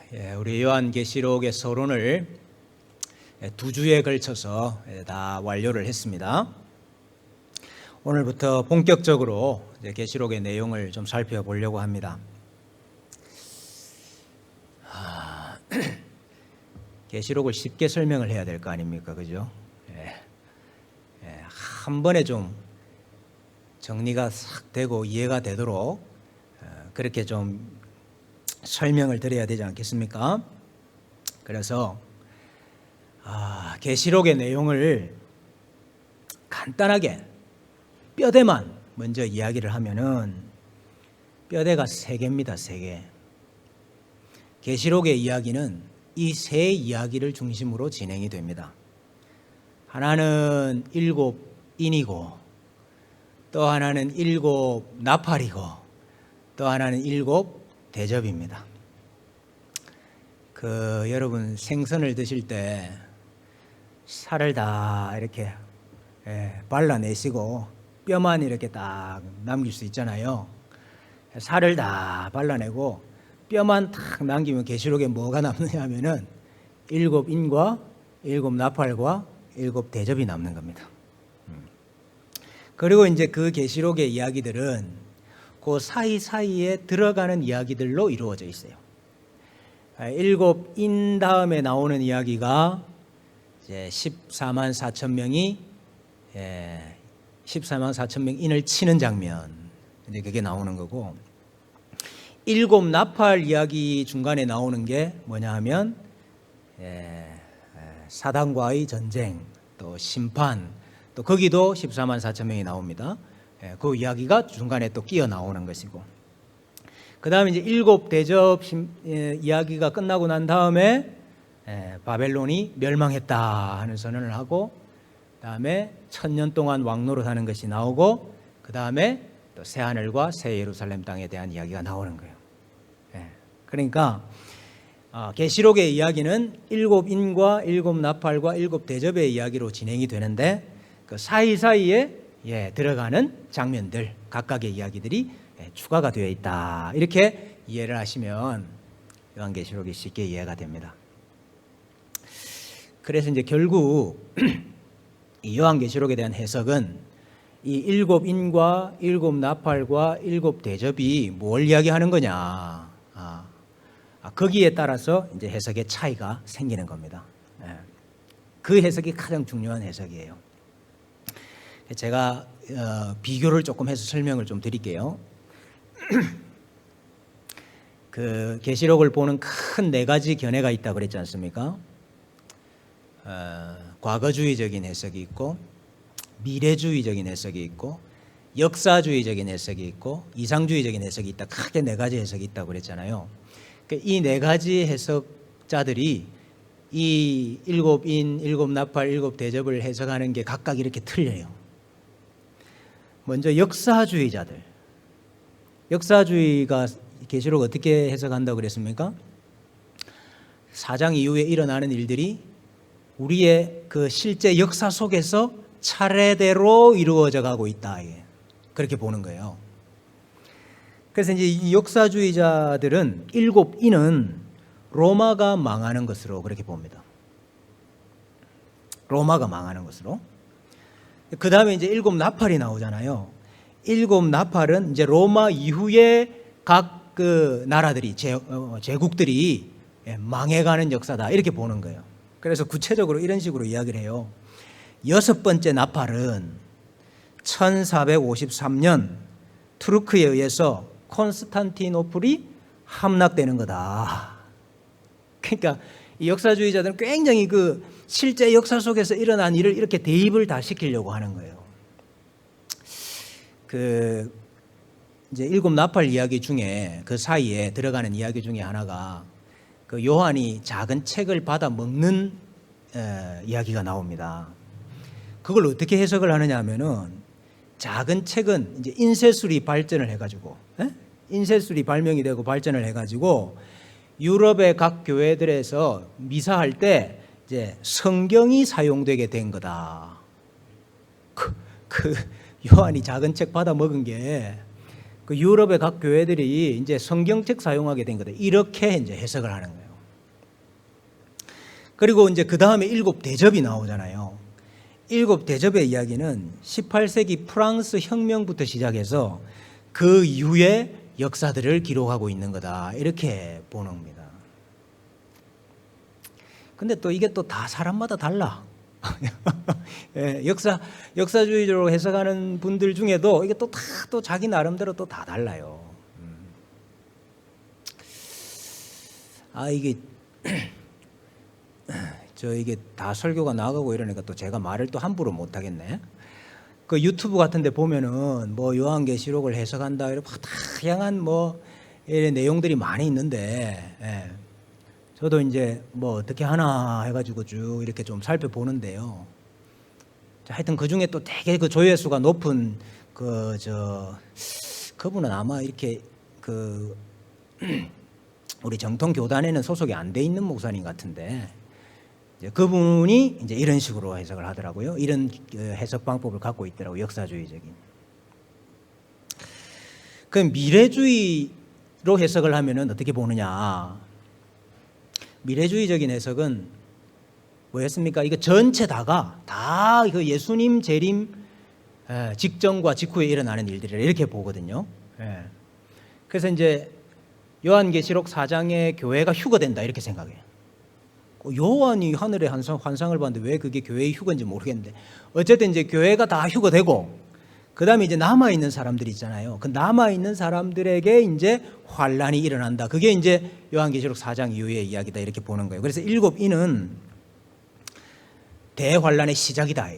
우리 요한계시록의 서론을 2주에 걸쳐서 다 완료를 했습니다. 오늘부터 본격적으로 계시록의 내용을 좀 살펴보려고 합니다. 계시록을 쉽게 설명을 해야 될 거 아닙니까, 그죠? 한 번에 좀 정리가 싹 되고 이해가 되도록 그렇게 좀 설명을 드려야 되지 않겠습니까? 그래서 계시록의 내용을 간단하게 뼈대만 먼저 이야기를 하면은 뼈대가 3개입니다. 3개. 계시록의 이야기는 이 세 이야기를 중심으로 진행이 됩니다. 하나는 7인이고, 또 하나는 7 나팔이고, 또 하나는 7 대접입니다. 여러분 생선을 드실 때 살을 다 이렇게 발라내시고 뼈만 이렇게 딱 남길 수 있잖아요. 살을 다 발라내고 뼈만 딱 남기면 계시록에 뭐가 남느냐 하면은 7인과 7 나팔과 7 대접이 남는 겁니다. 그리고 이제 그 계시록의 이야기들은 그 사이사이에 들어가는 이야기들로 이루어져 있어요. 7인 다음에 나오는 이야기가 이제 14만 4천 명이 14만 4천 명 인을 치는 장면, 이제 그게 나오는 거고, 7 나팔 이야기 중간에 나오는 게 뭐냐 하면 사단과의 전쟁, 또 심판, 또 거기도 14만 4천 명이 나옵니다. 그 이야기가 중간에 또 끼어 나오는 것이고, 그 다음에 이제 7 대접 이야기가 끝나고 난 다음에 바벨론이 멸망했다 하는 선언을 하고, 그 다음에 1000년 동안 왕노릇 하는 것이 나오고, 그 다음에 또 새하늘과 새 예루살렘 땅에 대한 이야기가 나오는 거예요. 그러니까 계시록의 이야기는 7인과 7 나팔과 7 대접의 이야기로 진행이 되는데, 그 사이사이에 들어가는 장면들, 각각의 이야기들이 추가가 되어 있다, 이렇게 이해를 하시면 요한계시록이 쉽게 이해가 됩니다. 그래서 이제 결국 이 요한계시록에 대한 해석은 이 7인과 7 나팔과 7 대접이 뭘 이야기하는 거냐, 거기에 따라서 이제 해석의 차이가 생기는 겁니다. 그 해석이 가장 중요한 해석이에요. 제가 비교를 조금 해서 설명을 좀 드릴게요. 그 계시록을 보는 큰 4가지 견해가 있다고 그랬지 않습니까? 과거주의적인 해석이 있고, 미래주의적인 해석이 있고, 역사주의적인 해석이 있고, 이상주의적인 해석이 있다. 크게 4가지 해석이 있다고 그랬잖아요. 이 4가지 해석자들이 이 7인, 7 나팔, 7 대접을 해석하는 게 각각 이렇게 틀려요. 먼저 역사주의자들. 역사주의가 계시록 어떻게 해석한다고 그랬습니까? 4장 이후에 일어나는 일들이 우리의 그 실제 역사 속에서 차례대로 이루어져 가고 있다, 그렇게 보는 거예요. 그래서 이제 이 역사주의자들은 7인은 로마가 망하는 것으로 그렇게 봅니다. 로마가 망하는 것으로. 그 다음에 이제 7 나팔이 나오잖아요. 7 나팔은 이제 로마 이후에 각 그 나라들이, 제국들이 망해가는 역사다, 이렇게 보는 거예요. 그래서 구체적으로 이런 식으로 이야기를 해요. 6번째 나팔은 1453년 투르크에 의해서 콘스탄티노플이 함락되는 거다. 그러니까 이 역사주의자들은 굉장히 그 실제 역사 속에서 일어난 일을 이렇게 대입을 다 시키려고 하는 거예요. 이제 7 나팔 이야기 중에 그 사이에 들어가는 이야기 중에 하나가 그 요한이 작은 책을 받아 먹는 이야기가 나옵니다. 그걸 어떻게 해석을 하느냐 하면은, 작은 책은 이제 인쇄술이 발전을 해가지고, 인쇄술이 발명이 되고 발전을 해가지고 유럽의 각 교회들에서 미사할 때 이제 성경이 사용되게 된 거다. 요한이 작은 책 받아 먹은 게 그 유럽의 각 교회들이 이제 성경책 사용하게 된 거다, 이렇게 이제 해석을 하는 거예요. 그리고 이제 그 다음에 일곱 대접이 나오잖아요. 일곱 대접의 이야기는 18세기 프랑스 혁명부터 시작해서 그 이후의 역사들을 기록하고 있는 거다, 이렇게 보는 겁니다. 근데 또 이게 또 다 사람마다 달라. 예, 역사주의적으로 해석하는 분들 중에도 이게 또 다 또 자기 나름대로 또 다 달라요. 이게 이게 다 설교가 나가고 이러니까 또 제가 말을 또 함부로 못 하겠네. 그 유튜브 같은 데 보면은 뭐 요한계시록을 해석한다 이렇게 다양한 뭐 이런 내용들이 많이 있는데, 예. 저도 이제 뭐 어떻게 하나 해가지고 쭉 이렇게 좀 살펴보는데요. 하여튼 그 중에 또 되게 그 조회수가 높은 그분은 아마 이렇게 우리 정통 교단에는 소속이 안 돼 있는 목사님 같은데, 이제 그분이 이제 이런 식으로 해석을 하더라고요. 이런 해석 방법을 갖고 있더라고요. 역사주의적인. 그럼 미래주의로 해석을 하면은 어떻게 보느냐? 미래주의적인 해석은 뭐였습니까? 이거 전체 다가 다 그 예수님 재림 직전과 직후에 일어나는 일들이라 이렇게 보거든요. 그래서 이제 요한계시록 4장에 교회가 휴거된다 이렇게 생각해요. 요한이 하늘의 환상을 봤는데 왜 그게 교회의 휴거인지 모르겠는데, 어쨌든 이제 교회가 다 휴거되고 그 다음에 이제 남아있는 사람들이 있잖아요. 그 남아있는 사람들에게 이제 환란이 일어난다. 그게 이제 요한계시록 4장 이후의 이야기다 이렇게 보는 거예요. 그래서 일곱 인은 대환란의 시작이다.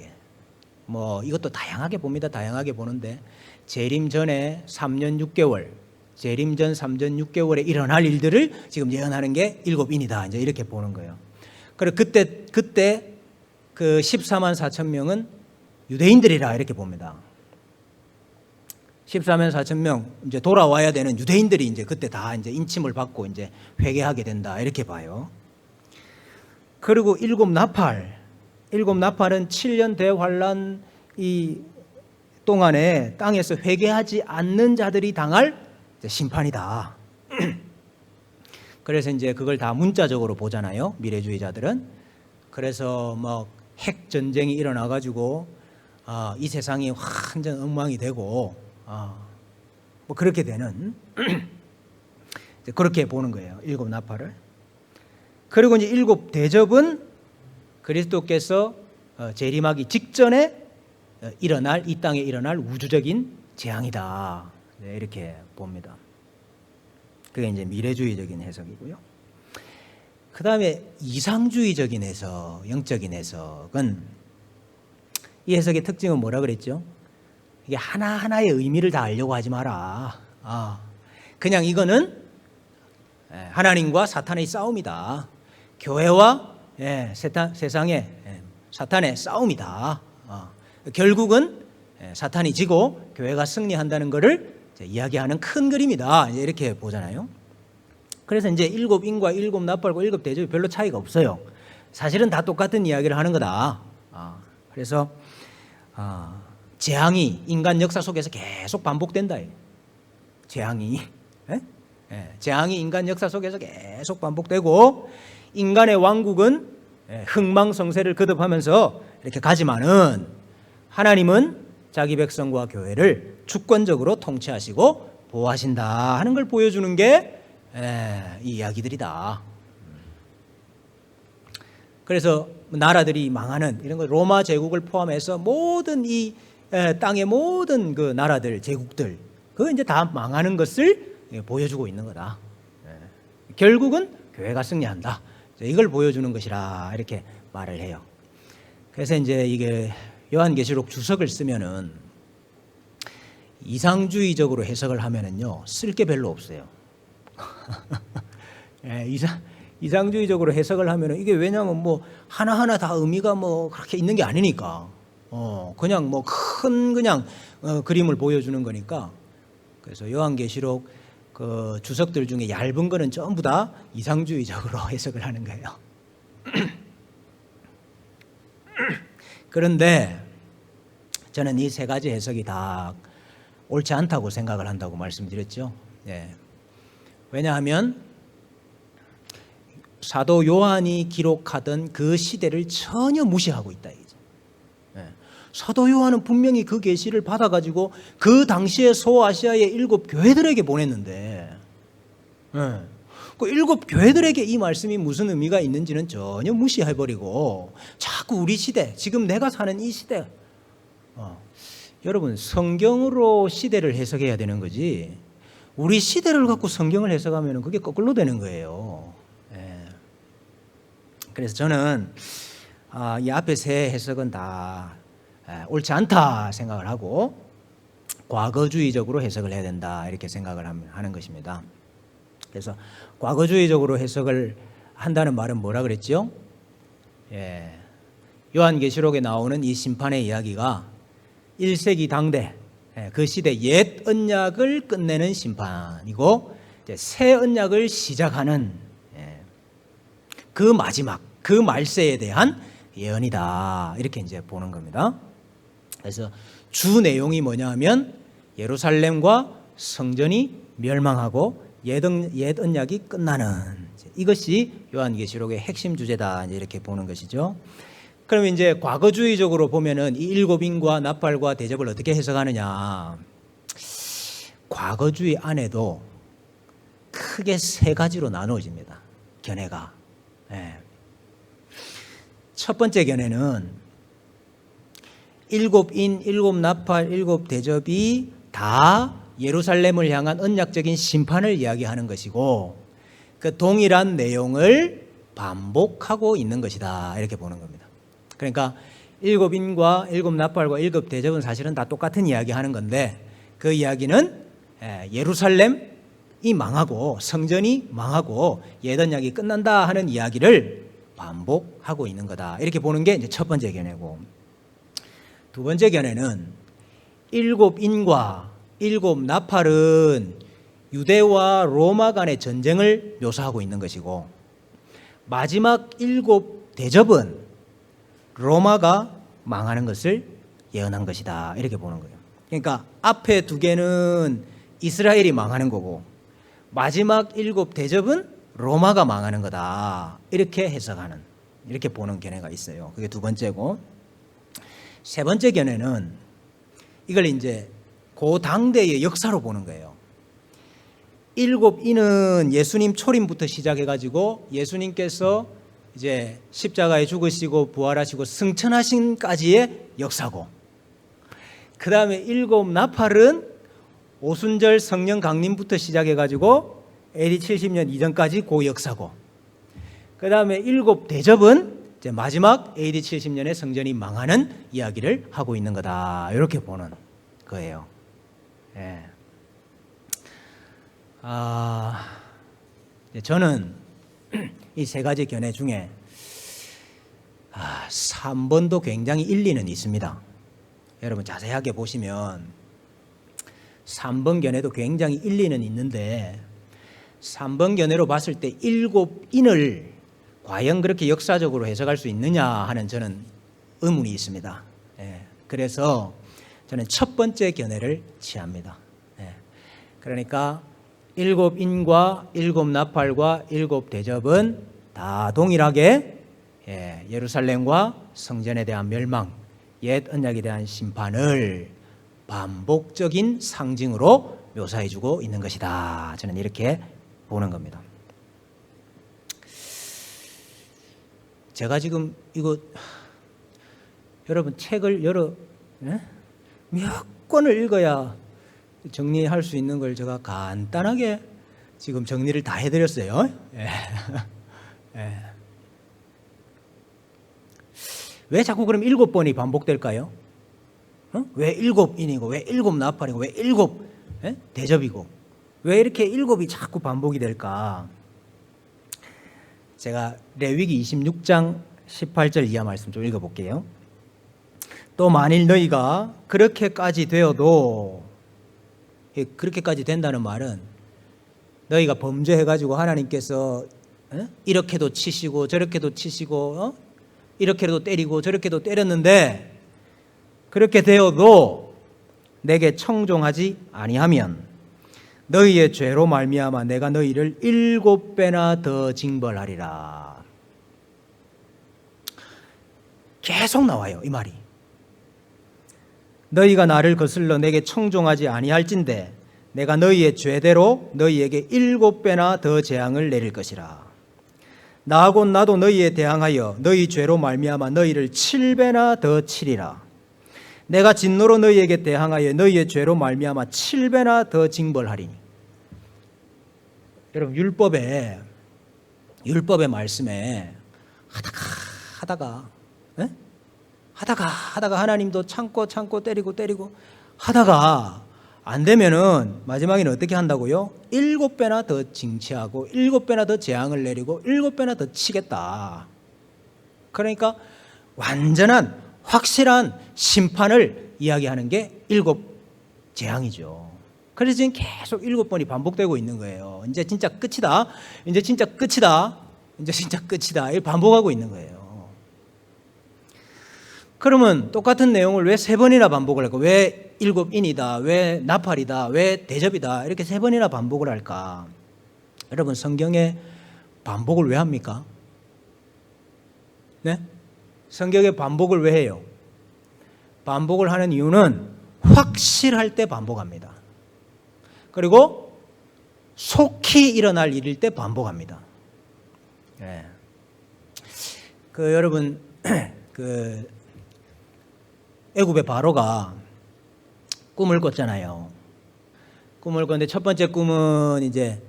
뭐 이것도 다양하게 봅니다. 다양하게 보는데, 재림 전에 3년 6개월, 재림 전 3년 6개월에 일어날 일들을 지금 예언하는 게 일곱 인이다. 이제 이렇게 보는 거예요. 그리고 그때 그 14만 4천 명은 유대인들이라 이렇게 봅니다. 14만 4천 명 이제 돌아와야 되는 유대인들이 이제 그때 다 이제 인침을 받고 이제 회개하게 된다 이렇게 봐요. 그리고 일곱 나팔은 7년 대환란 이 동안에 땅에서 회개하지 않는 자들이 당할 심판이다. 그래서 이제 그걸 다 문자적으로 보잖아요. 미래주의자들은. 그래서 뭐 핵 전쟁이 일어나 가지고 이 세상이 완전 엉망이 되고 뭐 그렇게 되는 그렇게 보는 거예요. 일곱 나팔을. 그리고 이제 일곱 대접은 그리스도께서 재림하기 직전에 일어날, 이 땅에 일어날 우주적인 재앙이다. 네, 이렇게 봅니다. 그게 이제 미래주의적인 해석이고요. 그 다음에 이상주의적인 해석, 영적인 해석은, 이 해석의 특징은 뭐라 그랬죠? 이게 하나하나의 의미를 다 알려고 하지 마라. 그냥 이거는 하나님과 사탄의 싸움이다. 교회와 세상의 사탄의 싸움이다. 결국은 사탄이 지고 교회가 승리한다는 것을 이야기하는 큰 그림이다. 이렇게 보잖아요. 그래서 이제 일곱 인과 일곱 나팔과 일곱 대접이 별로 차이가 없어요. 사실은 다 똑같은 이야기를 하는 거다. 그래서 재앙이 인간 역사 속에서 계속 반복된다. 재앙이 인간 역사 속에서 계속 반복되고, 인간의 왕국은 흥망성쇠를 거듭하면서 이렇게 가지만은 하나님은 자기 백성과 교회를 주권적으로 통치하시고 보호하신다 하는 걸 보여주는 게 이 이야기들이다. 그래서 나라들이 망하는 이런 거, 로마 제국을 포함해서 모든 이 땅의 모든 그 나라들, 제국들, 그거 이제 다 망하는 것을 보여주고 있는 거다. 결국은 교회가 승리한다. 이걸 보여주는 것이라 이렇게 말을 해요. 그래서 이제 이게 요한계시록 주석을 쓰면은 이상주의적으로 해석을 하면은요, 쓸 게 별로 없어요. 이상주의적으로 해석을 하면은 이게, 왜냐하면 뭐 하나하나 다 의미가 뭐 그렇게 있는 게 아니니까, 그냥 뭐 큰 그냥 그림을 보여주는 거니까. 그래서 요한계시록 그 주석들 중에 얇은 거는 전부 다 이상주의적으로 해석을 하는 거예요. 그런데 저는 이 세 가지 해석이 다 옳지 않다고 생각을 한다고 말씀드렸죠. 왜냐하면 사도 요한이 기록하던 그 시대를 전혀 무시하고 있다. 사도 요한은 분명히 그 계시를 받아가지고 그 당시에 소아시아의 7 교회들에게 보냈는데, 그 7 교회들에게 이 말씀이 무슨 의미가 있는지는 전혀 무시해버리고 자꾸 우리 시대, 지금 내가 사는 이 시대, 여러분 성경으로 시대를 해석해야 되는 거지, 우리 시대를 갖고 성경을 해석하면 그게 거꾸로 되는 거예요. 그래서 저는 이 앞에 세 해석은 다 옳지 않다 생각을 하고 과거주의적으로 해석을 해야 된다 이렇게 생각을 하는 것입니다. 그래서 과거주의적으로 해석을 한다는 말은 뭐라 그랬죠? 요한계시록에 나오는 이 심판의 이야기가 1세기 당대 그 시대 옛 언약을 끝내는 심판이고 이제 새 언약을 시작하는 그 마지막 그 말세에 대한 예언이다 이렇게 이제 보는 겁니다. 그래서 주 내용이 뭐냐면 예루살렘과 성전이 멸망하고 옛 언약이 끝나는, 이것이 요한계시록의 핵심 주제다 이렇게 보는 것이죠. 그러면 이제 과거주의적으로 보면은 이 7인과 나팔과 대접을 어떻게 해석하느냐? 과거주의 안에도 크게 세 가지로 나누어집니다. 견해가. 첫 번째 견해는 7인, 7나팔, 7대접이 다 예루살렘을 향한 언약적인 심판을 이야기하는 것이고 그 동일한 내용을 반복하고 있는 것이다 이렇게 보는 겁니다. 그러니까 7인과 7나팔과 7대접은 사실은 다 똑같은 이야기 하는 건데 그 이야기는 예루살렘이 망하고 성전이 망하고 옛 언약이 끝난다 하는 이야기를 반복하고 있는 거다 이렇게 보는 게 이제 첫 번째 견해고, 두 번째 견해는 7인과 7나팔은 유대와 로마 간의 전쟁을 묘사하고 있는 것이고 마지막 7대접은 로마가 망하는 것을 예언한 것이다 이렇게 보는 거예요. 그러니까 앞에 두 개는 이스라엘이 망하는 거고 마지막 7대접은 로마가 망하는 거다 이렇게 해석하는, 이렇게 보는 견해가 있어요. 그게 두 번째고, 세 번째 견해는 이걸 이제 그 당대의 역사로 보는 거예요. 7인은 예수님 초림부터 시작해가지고 예수님께서 이제 십자가에 죽으시고 부활하시고 승천하신까지의 역사고, 그 다음에 7나팔은 오순절 성령 강림부터 시작해가지고 AD 70년 이전까지 그 역사고, 그 다음에 7대접은 이제 마지막 AD 70년에 성전이 망하는 이야기를 하고 있는 거다 이렇게 보는 거예요. 저는 이 세 가지 견해 중에 3번도 굉장히 일리는 있습니다. 여러분 자세하게 보시면 3번 견해도 굉장히 일리는 있는데 3번 견해로 봤을 때 7인을 과연 그렇게 역사적으로 해석할 수 있느냐 하는 저는 의문이 있습니다. 그래서 저는 첫 번째 견해를 취합니다. 그러니까 7인과 7나팔과 7대접은 다 동일하게 예루살렘과 성전에 대한 멸망, 옛 언약에 대한 심판을 반복적인 상징으로 묘사해주고 있는 것이다. 저는 이렇게 보는 겁니다. 제가 지금 이거 여러분 책을 몇 권을 읽어야 정리할 수 있는 걸 제가 간단하게 지금 정리를 다 해드렸어요. 왜 자꾸 그럼 7번이 반복될까요? 왜 7인이고 왜 7나팔이고 왜 7대접이고 왜 이렇게 7이 자꾸 반복이 될까? 제가 레위기 26장 18절 이하 말씀 좀 읽어볼게요. 또 만일 너희가 그렇게까지 되어도, 그렇게까지 된다는 말은 너희가 범죄해가지고 하나님께서 이렇게도 치시고 저렇게도 치시고 이렇게도 때리고 저렇게도 때렸는데 그렇게 되어도 내게 청종하지 아니하면 너희의 죄로 말미암아 내가 너희를 7배나 더 징벌하리라. 계속 나와요, 이 말이. 너희가 나를 거슬러 내게 청종하지 아니할진대 내가 너희의 죄대로 너희에게 7배나 더 재앙을 내릴 것이라. 나하고 나도 너희에 대항하여 너희 죄로 말미암아 너희를 7배나 더 치리라. 내가 진노로 너희에게 대항하여 너희의 죄로 말미암아 7배나 더 징벌하리니. 여러분, 율법의 말씀에 하다가 하나님도 참고 때리고 하다가 안 되면은 마지막에는 어떻게 한다고요? 7배나 더 징치하고 7배나 더 재앙을 내리고 7배나 더 치겠다. 그러니까 완전한 확실한 심판을 이야기하는 게 7재앙이죠. 그래서 지금 계속 7번이 반복되고 있는 거예요. 이제 진짜 끝이다. 이제 진짜 끝이다. 이 반복하고 있는 거예요. 그러면 똑같은 내용을 왜 3번이나 반복을 할까? 왜 7인이다, 왜 나팔이다, 왜 대접이다, 이렇게 3번이나 반복을 할까? 여러분, 성경에 반복을 왜 합니까? 네? 성경에 반복을 왜 해요? 반복을 하는 이유는 확실할 때 반복합니다. 그리고 속히 일어날 일일 때 반복합니다. 네. 여러분, 애굽의 바로가 꿈을 꿨잖아요. 꿈을 꿨는데 첫 번째 꿈은 이제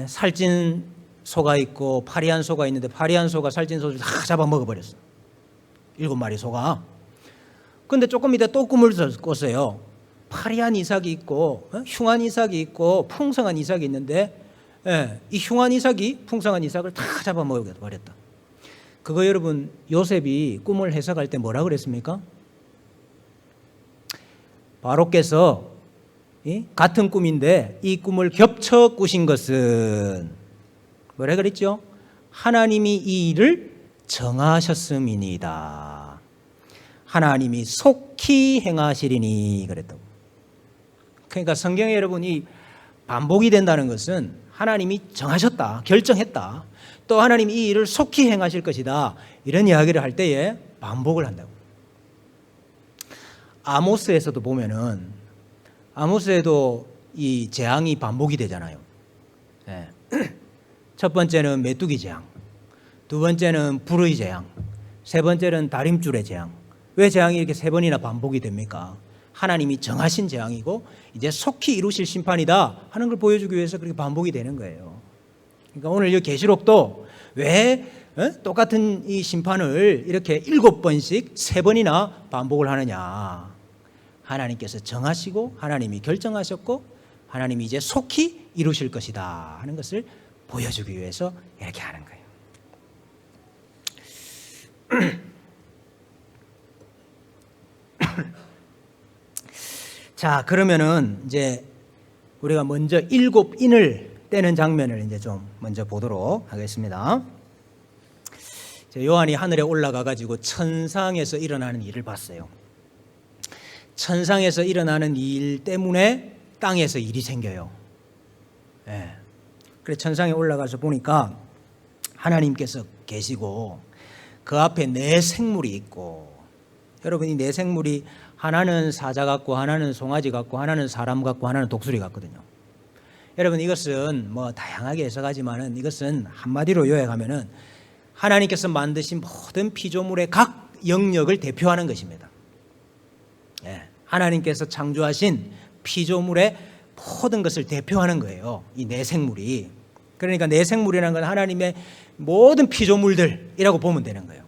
살찐 소가 있고 파리한 소가 있는데 파리한 소가 살찐 소를 다 잡아 먹어버렸어. 7마리 소가. 근데 조금 이따 또 꿈을 꿨어요. 파리한 이삭이 있고 흉한 이삭이 있고 풍성한 이삭이 있는데 이 흉한 이삭이 풍성한 이삭을 다 잡아 먹어버렸다. 그거 여러분, 요셉이 꿈을 해석할 때 뭐라 그랬습니까? 바로께서 같은 꿈인데 이 꿈을 겹쳐 꾸신 것은 뭐라 그랬죠? 하나님이 이 일을 정하셨음이니이다. 하나님이 속히 행하시리니 그랬다고. 그러니까 성경에 여러분이 반복이 된다는 것은 하나님이 정하셨다, 결정했다. 또 하나님이 이 일을 속히 행하실 것이다. 이런 이야기를 할 때에 반복을 한다고. 아모스에서도 보면은 아모스에도 이 재앙이 반복이 되잖아요. 네. 첫 번째는 메뚜기 재앙, 두 번째는 불의 재앙, 세 번째는 다림줄의 재앙. 왜 재앙이 이렇게 3번이나 반복이 됩니까? 하나님이 정하신 재앙이고 이제 속히 이루실 심판이다 하는 걸 보여주기 위해서 그렇게 반복이 되는 거예요. 그러니까 오늘 이 계시록도 왜 똑같은 이 심판을 이렇게 7번씩 3번이나 반복을 하느냐? 하나님께서 정하시고 하나님이 결정하셨고 하나님이 이제 속히 이루실 것이다 하는 것을 보여주기 위해서 이렇게 하는 거예요. 자, 그러면은 이제 우리가 먼저 7인을 떼는 장면을 이제 좀 먼저 보도록 하겠습니다. 요한이 하늘에 올라가 가지고 천상에서 일어나는 일을 봤어요. 천상에서 일어나는 일 때문에 땅에서 일이 생겨요. 예. 그래서 천상에 올라가서 보니까 하나님께서 계시고 그 앞에 4생물이 있고, 여러분이 4생물이 하나는 사자 같고 하나는 송아지 같고 하나는 사람 같고 하나는 독수리 같거든요. 여러분, 이것은 뭐 다양하게 해석하지만은 이것은 한마디로 요약하면은 하나님께서 만드신 모든 피조물의 각 영역을 대표하는 것입니다. 예. 하나님께서 창조하신 피조물의 모든 것을 대표하는 거예요. 이 4생물이. 그러니까 4생물이라는 건 하나님의 모든 피조물들이라고 보면 되는 거예요.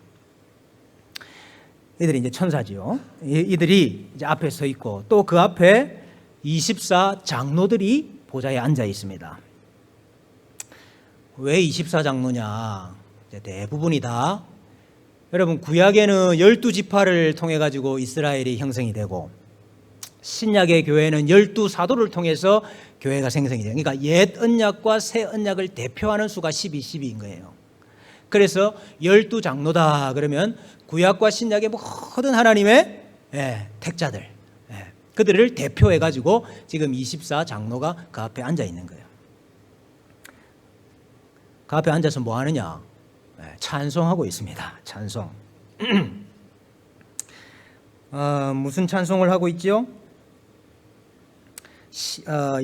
이들이 이제 천사지요. 이들이 이제 앞에 서 있고 또 그 앞에 24장로들이 보좌에 앉아 있습니다. 왜 24장로냐? 대부분이 다 여러분, 구약에는 12지파를 통해 가지고 이스라엘이 형성이 되고 신약의 교회는 12사도를 통해서 교회가 생성이 돼요. 그러니까 옛 언약과 새 언약을 대표하는 수가 12, 12인 거예요. 그래서 12장로다 그러면 구약과 신약의 모든 하나님의 택자들, 그들을 대표해 가지고 지금 24 장로가 그 앞에 앉아 있는 거예요. 그 앞에 앉아서 뭐 하느냐? 찬송하고 있습니다. 찬송. 무슨 찬송을 하고 있죠?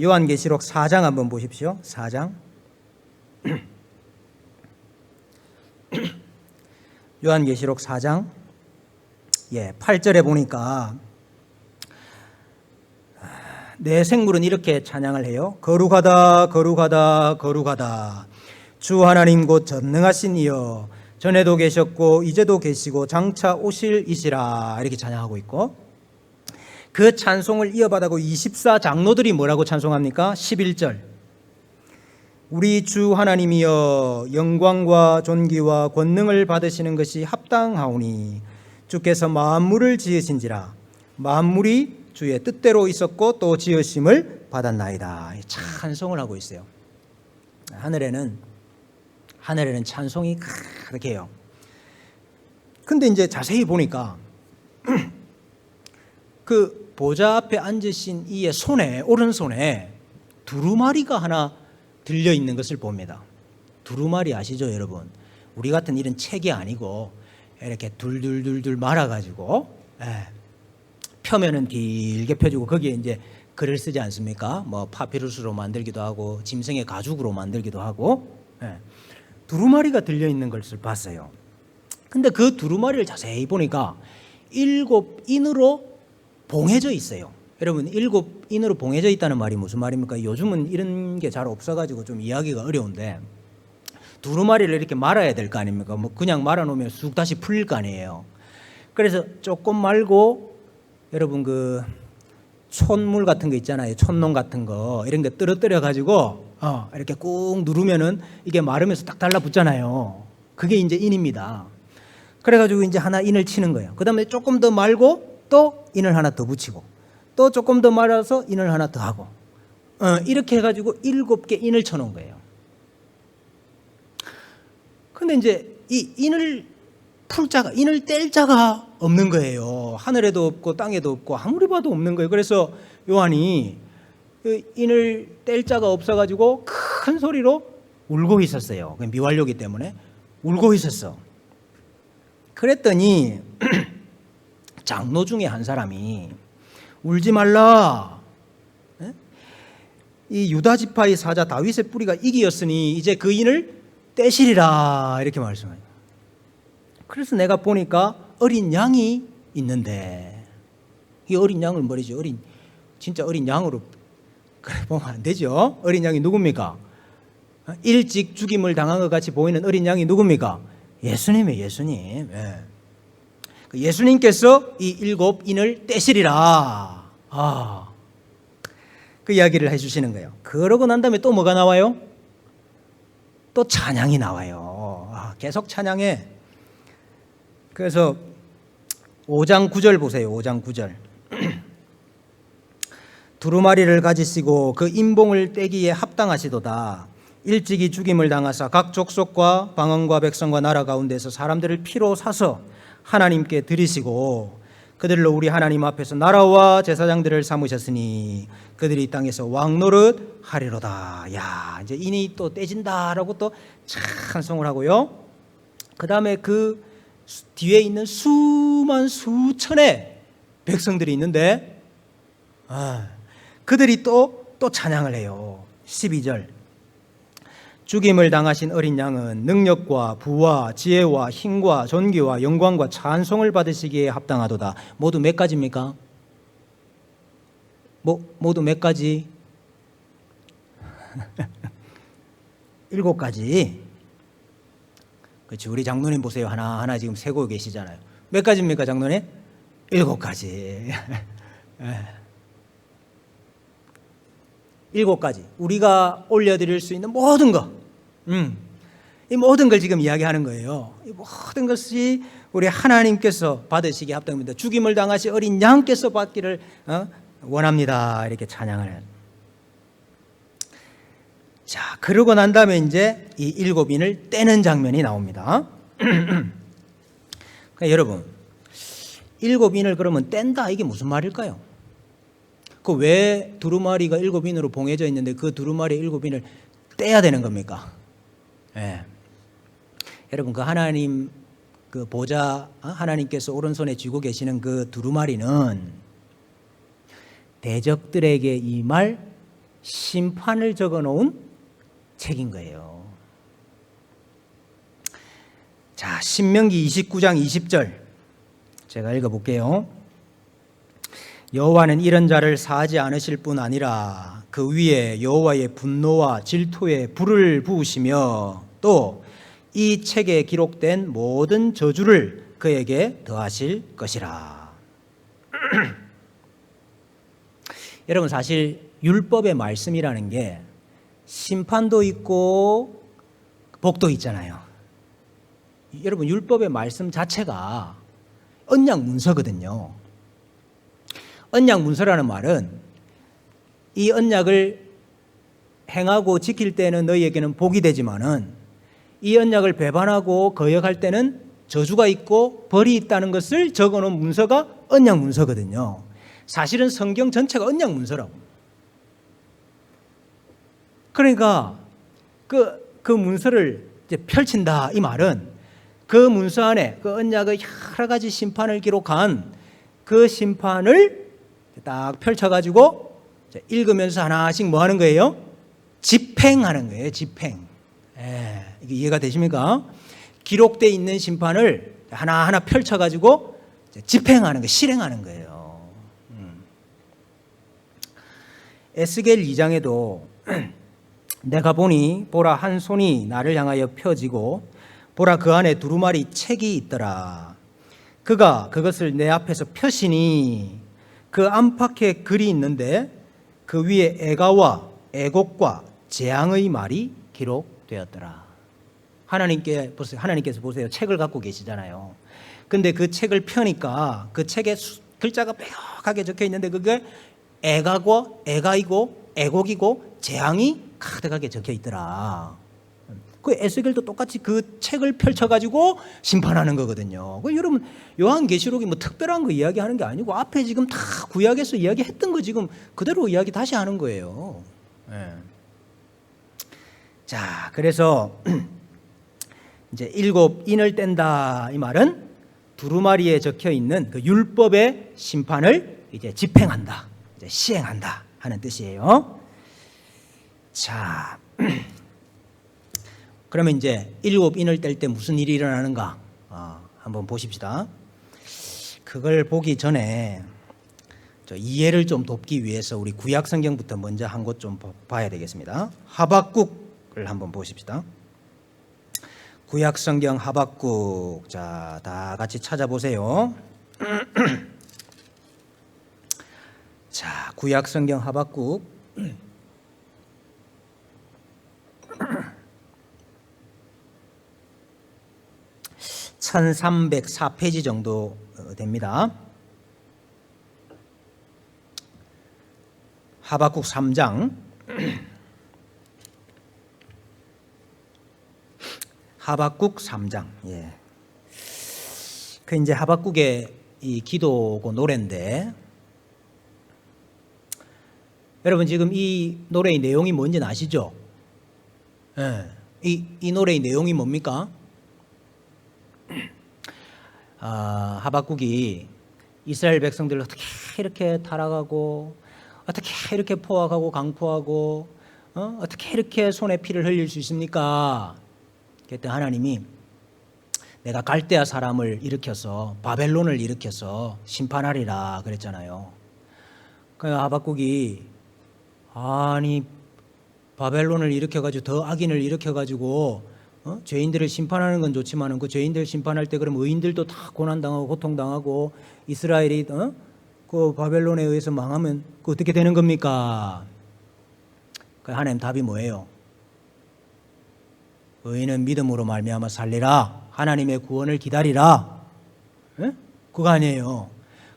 요한계시록 4장 한번 보십시오. 4장. 요한계시록 4장 8절에 보니까 내 생물은 이렇게 찬양을 해요. 거룩하다 거룩하다 거룩하다 주 하나님 곧 전능하신 이여 전에도 계셨고 이제도 계시고 장차 오실 이시라 이렇게 찬양하고 있고, 그 찬송을 이어받아고 24 장로들이 뭐라고 찬송합니까? 11절 우리 주 하나님이여 영광과 존귀와 권능을 받으시는 것이 합당하오니 주께서 만물을 지으신지라 만물이 주의 뜻대로 있었고 또 지으심을 받았나이다. 찬송을 하고 있어요. 하늘에는 찬송이 가득해요. 근데 이제 자세히 보니까 그 보좌 앞에 앉으신 이의 손에, 오른손에 두루마리가 하나 들려 있는 것을 봅니다. 두루마리 아시죠, 여러분? 우리 같은 이런 책이 아니고 이렇게 둘둘둘둘 말아가지고 표면은 길게 펴주고 거기에 이제 글을 쓰지 않습니까? 뭐 파피루스로 만들기도 하고 짐승의 가죽으로 만들기도 하고 두루마리가 들려 있는 것을 봤어요. 근데 그 두루마리를 자세히 보니까 7인으로 봉해져 있어요. 여러분 7인으로 봉해져 있다는 말이 무슨 말입니까? 요즘은 이런 게 잘 없어가지고 좀 이해하기가 어려운데, 두루마리를 이렇게 말아야 될 거 아닙니까? 뭐 그냥 말아놓으면 쑥 다시 풀릴 거 아니에요. 그래서 조금 말고 여러분 그 촛물 같은 거 있잖아요. 촛농 같은 거 이런 게 떨어뜨려 가지고 이렇게 꾹 누르면은 이게 마르면서 딱 달라붙잖아요. 그게 이제 인입니다. 그래가지고 이제 하나 인을 치는 거예요. 그 다음에 조금 더 말고 또 인을 하나 더 붙이고 또 조금 더 말아서 인을 하나 더 하고 이렇게 해가지고 7개 인을 쳐놓은 거예요. 근데 이제 이 인을 인을 뗄 자가 없는 거예요. 하늘에도 없고 땅에도 없고 아무리 봐도 없는 거예요. 그래서 요한이 인을 뗄 자가 없어가지고 큰 소리로 울고 있었어요. 미완료기 때문에 울고 있었어. 그랬더니 장로 중에 한 사람이 울지 말라. 이 유다 지파의 사자 다윗의 뿌리가 이기였으니 이제 그 인을 떼시리라 이렇게 말씀해요. 그래서 내가 보니까 어린 양이 있는데, 이 어린 양을 뭐지? 진짜 어린 양으로 그래 보면 안 되죠. 어린 양이 누굽니까? 일찍 죽임을 당한 것 같이 보이는 어린 양이 누굽니까? 예수님이에요. 예수님. 예수님께서 이 7인을 떼시리라. 그 이야기를 해주시는 거예요. 그러고 난 다음에 또 뭐가 나와요? 또 찬양이 나와요. 계속 찬양해. 그래서 5장 9절 보세요. 5장 9절. 두루마리를 가지시고 그 인봉을 떼기에 합당하시도다. 일찍이 죽임을 당하사 각 족속과 방언과 백성과 나라 가운데서 사람들을 피로 사서 하나님께 드리시고 그들로 우리 하나님 앞에서 나라와 제사장들을 삼으셨으니 그들이 이 땅에서 왕노릇 하리로다. 야, 이제 인이 또 떼진다라고 또 찬송을 하고요. 그 다음에 그 뒤에 있는 수천의 백성들이 있는데 그들이 또 찬양을 해요. 12절. 죽임을 당하신 어린 양은 능력과 부와 지혜와 힘과 존귀와 영광과 찬송을 받으시기에 합당하도다. 모두 몇 가지입니까? 모두 몇 가지? 7가지. 그렇지. 우리 장로님 보세요. 하나하나 지금 세고 계시잖아요. 몇 가지입니까, 장로님? 7가지. 7가지. 우리가 올려드릴 수 있는 모든 것. 이 모든 걸 지금 이야기하는 거예요. 이 모든 것이 우리 하나님께서 받으시기에 합당합니다. 죽임을 당하신 어린 양께서 받기를 원합니다. 이렇게 찬양을 해요. 자, 그러고 난 다음에 이제 이 7인을 떼는 장면이 나옵니다. 그러니까 여러분, 7인을 그러면 뗀다 이게 무슨 말일까요? 그 왜 두루마리가 7인으로 봉해져 있는데 그 두루마리 7인을 떼야 되는 겁니까? 예. 여러분 그 하나님 그 보좌 하나님께서 오른손에 쥐고 계시는 그 두루마리는 대적들에게 임할 심판을 적어놓은 책인 거예요. 자, 신명기 29장 20절 제가 읽어볼게요. 여호와는 이런 자를 사하지 않으실 뿐 아니라 그 위에 여호와의 분노와 질투의 불을 부으시며 또 이 책에 기록된 모든 저주를 그에게 더하실 것이라. 여러분 사실 율법의 말씀이라는 게 심판도 있고 복도 있잖아요. 여러분 율법의 말씀 자체가 언약 문서거든요. 언약 문서라는 말은 이 언약을 행하고 지킬 때는 너희에게는 복이 되지만은 이 언약을 배반하고 거역할 때는 저주가 있고 벌이 있다는 것을 적어놓은 문서가 언약 문서거든요. 사실은 성경 전체가 언약 문서라고. 그러니까 그 문서를 이제 펼친다 이 말은 그 문서 안에 그 언약의 여러 가지 심판을 기록한 그 심판을 딱 펼쳐가지고 읽으면서 하나씩 뭐 하는 거예요? 집행하는 거예요. 집행. 이게 이해가 되십니까? 기록되어 있는 심판을 하나하나 펼쳐가지고 집행하는 거, 실행하는 거예요. 에스겔 2장에도 내가 보니 보라 한 손이 나를 향하여 펴지고 보라 그 안에 두루마리 책이 있더라. 그가 그것을 내 앞에서 펴시니 그 안팎에 글이 있는데 그 위에 애가와 애곡과 재앙의 말이 기록되었더라. 하나님께서 보세요. 책을 갖고 계시잖아요. 근데 그 책을 펴니까 그 책에 글자가 뾰족하게 적혀 있는데 그게 애가이고 애곡이고 재앙이 가득하게 적혀 있더라. 그 에스겔도 똑같이 그 책을 펼쳐가지고 심판하는 거거든요. 여러분 요한계시록이 뭐 특별한 거 이야기하는 게 아니고 앞에 지금 다 구약에서 이야기했던 거 지금 그대로 이야기 다시 하는 거예요. 네. 자, 그래서 이제 7인을 뗀다 이 말은 두루마리에 적혀 있는 그 율법의 심판을 이제 집행한다, 이제 시행한다 하는 뜻이에요. 자. 그러면 이제 7인을 뗄 때 무슨 일이 일어나는가 한번 보십시다. 그걸 보기 전에 이해를 좀 돕기 위해서 우리 구약 성경부터 먼저 한 곳 좀 봐야 되겠습니다. 하박국을 한번 보십시다. 구약 성경 하박국, 자, 다 같이 찾아보세요. 자, 구약 성경 하박국 1304페이지 정도 됩니다. 하박국 3장 하박국 3장. 예. 그 이제 하박국의 이 기도고 노래인데 여러분 지금 이 노래의 내용이 뭔지는 아시죠? 예. 이 노래의 내용이 뭡니까? 하박국이 이스라엘 백성들을 어떻게 이렇게 타락하고 어떻게 이렇게 포악하고 강포하고 어떻게 이렇게 손에 피를 흘릴 수 있습니까? 그때 하나님이 내가 갈대아 사람을 일으켜서 바벨론을 일으켜서 심판하리라 그랬잖아요. 그러니까 하박국이 아니 바벨론을 일으켜가지고 더 악인을 일으켜가지고 죄인들을 심판하는 건 좋지만 그 죄인들 심판할 때 그럼 의인들도 다 고난당하고 고통당하고 이스라엘이 그 바벨론에 의해서 망하면 그 어떻게 되는 겁니까? 그 하나님 답이 뭐예요? 의인은 믿음으로 말미암아 살리라. 하나님의 구원을 기다리라. 에? 그거 아니에요.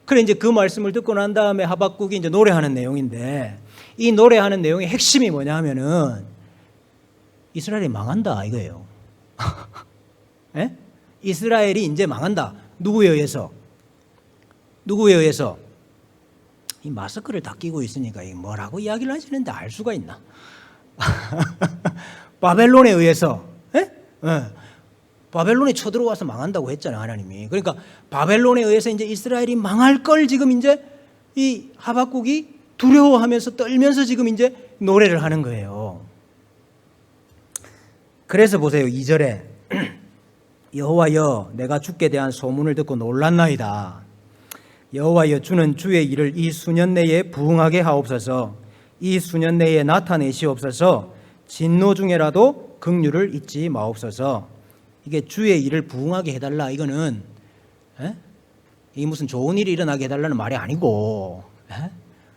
그래 이제 그 말씀을 듣고 난 다음에 하박국이 이제 노래하는 내용인데 이 노래하는 내용의 핵심이 뭐냐 하면은 이스라엘이 망한다 이거예요. 에? 이스라엘이 이제 망한다. 누구에 의해서? 누구에 의해서? 이 마스크를 다 끼고 있으니까 이 뭐라고 이야기를 하시는데 알 수가 있나? 바벨론에 의해서, 예? 예. 바벨론이 쳐들어와서 망한다고 했잖아요, 하나님이. 그러니까 바벨론에 의해서 이제 이스라엘이 망할 걸 지금 이제 이 하박국이 두려워하면서 떨면서 지금 이제 노래를 하는 거예요. 그래서 보세요, 2절에 여호와여 내가 주께 대한 소문을 듣고 놀랐나이다. 여호와여 주는 주의 일을 이 수년 내에 부응하게 하옵소서. 이 수년 내에 나타내시옵소서. 진노 중에라도 긍휼을 잊지 마옵소서. 이게 주의 일을 부응하게 해달라. 이거는 이게 무슨 좋은 일이 일어나게 해달라는 말이 아니고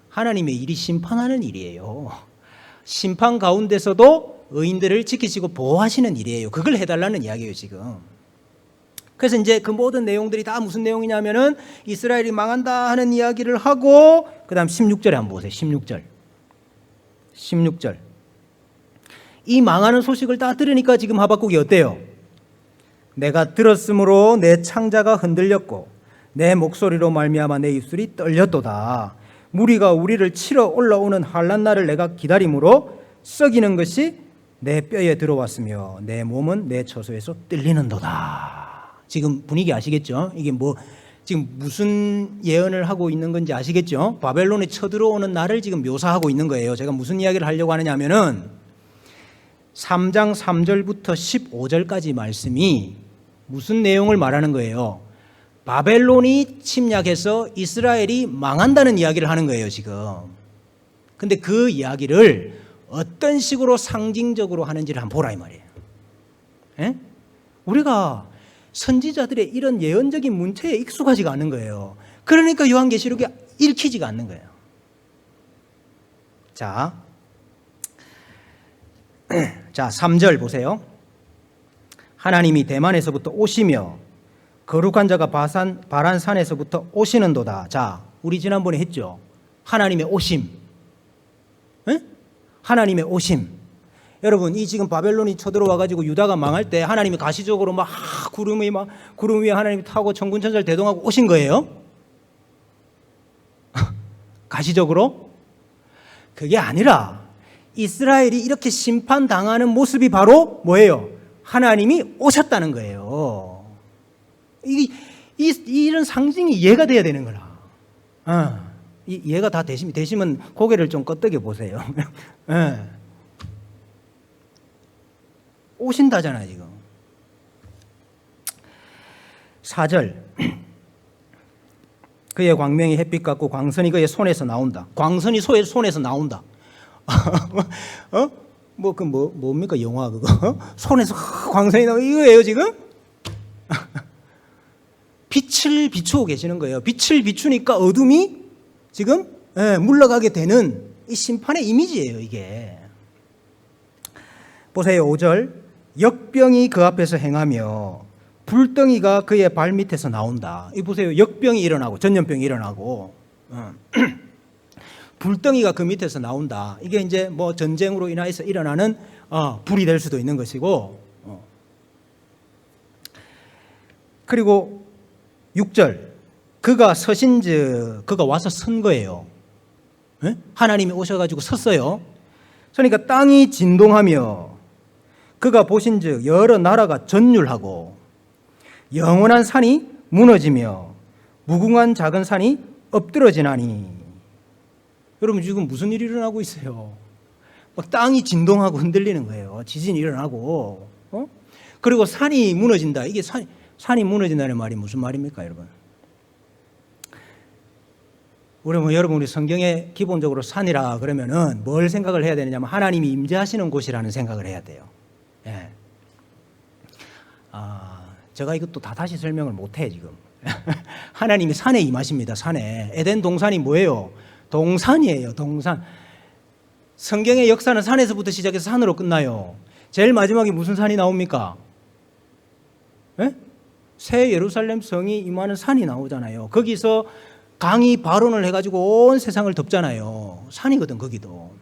하나님의 일이 심판하는 일이에요. 심판 가운데서도 의인들을 지키시고 보호하시는 일이에요. 그걸 해달라는 이야기예요 지금. 그래서 이제 그 모든 내용들이 다 무슨 내용이냐면은 이스라엘이 망한다 하는 이야기를 하고 그 다음 16절에 한번 보세요. 16절 이 망하는 소식을 다 들으니까 지금 하박국이 어때요? 내가 들었으므로 내 창자가 흔들렸고 내 목소리로 말미암아 내 입술이 떨렸도다. 무리가 우리를 치러 올라오는 환난 날을 내가 기다림으로 썩이는 것이 내 뼈에 들어왔으며 내 몸은 내 처소에서 뜰리는도다. 지금 분위기 아시겠죠? 이게 뭐 지금 무슨 예언을 하고 있는 건지 아시겠죠? 바벨론이 쳐들어오는 날을 지금 묘사하고 있는 거예요. 제가 무슨 이야기를 하려고 하느냐 하면은 3장 3절부터 15절까지 말씀이 무슨 내용을 말하는 거예요? 바벨론이 침략해서 이스라엘이 망한다는 이야기를 하는 거예요 지금. 근데 그 이야기를 어떤 식으로 상징적으로 하는지를 한번 보라 이 말이에요. 에? 우리가 선지자들의 이런 예언적인 문체에 익숙하지가 않은 거예요. 그러니까 요한계시록이 읽히지가 않는 거예요. 자 3절 보세요. 하나님이 대만에서부터 오시며 거룩한 자가 바란산에서부터 오시는도다. 자, 우리 지난번에 했죠. 하나님의 오심. 에? 하나님의 오심. 여러분, 이 지금 바벨론이 쳐들어와 가지고 유다가 망할 때 하나님이 가시적으로 막 구름 위에 하나님이 타고 천군천사를 대동하고 오신 거예요? 가시적으로? 그게 아니라 이스라엘이 이렇게 심판당하는 모습이 바로 뭐예요? 하나님이 오셨다는 거예요. 이런 상징이 이해가 돼야 되는 거라. 이해가 다 되시면 고개를 좀 끄덕여 보세요. 오신다잖아요 지금. 4절 그의 광명이 햇빛 같고 광선이 그의 손에서 나온다. 광선이 손에서 나온다. 뭡니까 영화 그거? 손에서 광선이 나오고 이거예요 지금? 빛을 비추고 계시는 거예요. 빛을 비추니까 어둠이 지금 물러가게 되는 이 심판의 이미지예요 이게. 보세요 5절 역병이 그 앞에서 행하며 불덩이가 그의 발밑에서 나온다. 이 보세요 역병이 일어나고 전염병이 일어나고 불덩이가 그 밑에서 나온다. 이게 이제 뭐 전쟁으로 인해서 일어나는 불이 될 수도 있는 것이고 그리고 6절 그가 서신즉 그가 와서 선 거예요. 하나님이 오셔가지고 섰어요. 그러니까 땅이 진동하며 그가 보신즉 여러 나라가 전율하고 영원한 산이 무너지며 무궁한 작은 산이 엎드러지나니. 여러분 지금 무슨 일이 일어나고 있어요? 막 땅이 진동하고 흔들리는 거예요. 지진이 일어나고 그리고 산이 무너진다. 이게 산이 무너진다는 말이 무슨 말입니까 여러분? 우리 성경에 기본적으로 산이라 그러면은 뭘 생각을 해야 되느냐면 하나님이 임재하시는 곳이라는 생각을 해야 돼요. 예. 제가 이것도 다 다시 설명을 못해 지금. 하나님이 산에 임하십니다. 산에. 에덴 동산이 뭐예요? 동산이에요. 동산. 성경의 역사는 산에서부터 시작해서 산으로 끝나요. 제일 마지막에 무슨 산이 나옵니까? 예? 새 예루살렘 성이 임하는 산이 나오잖아요. 거기서 강이 발원을 해가지고 온 세상을 덮잖아요. 산이거든 거기도.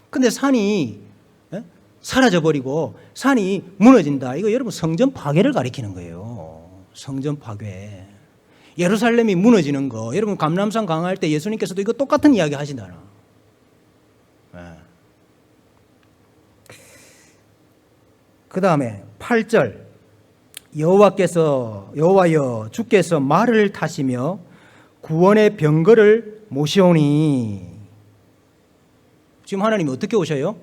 근데 산이 사라져버리고 산이 무너진다. 이거 여러분 성전 파괴를 가리키는 거예요. 성전 파괴. 예루살렘이 무너지는 거, 여러분 감람산 강화할 때 예수님께서도 이거 똑같은 이야기 하시잖아. 그 다음에 8절 여호와여 주께서 말을 타시며 구원의 병거를 모시오니. 지금 하나님이 어떻게 오셔요?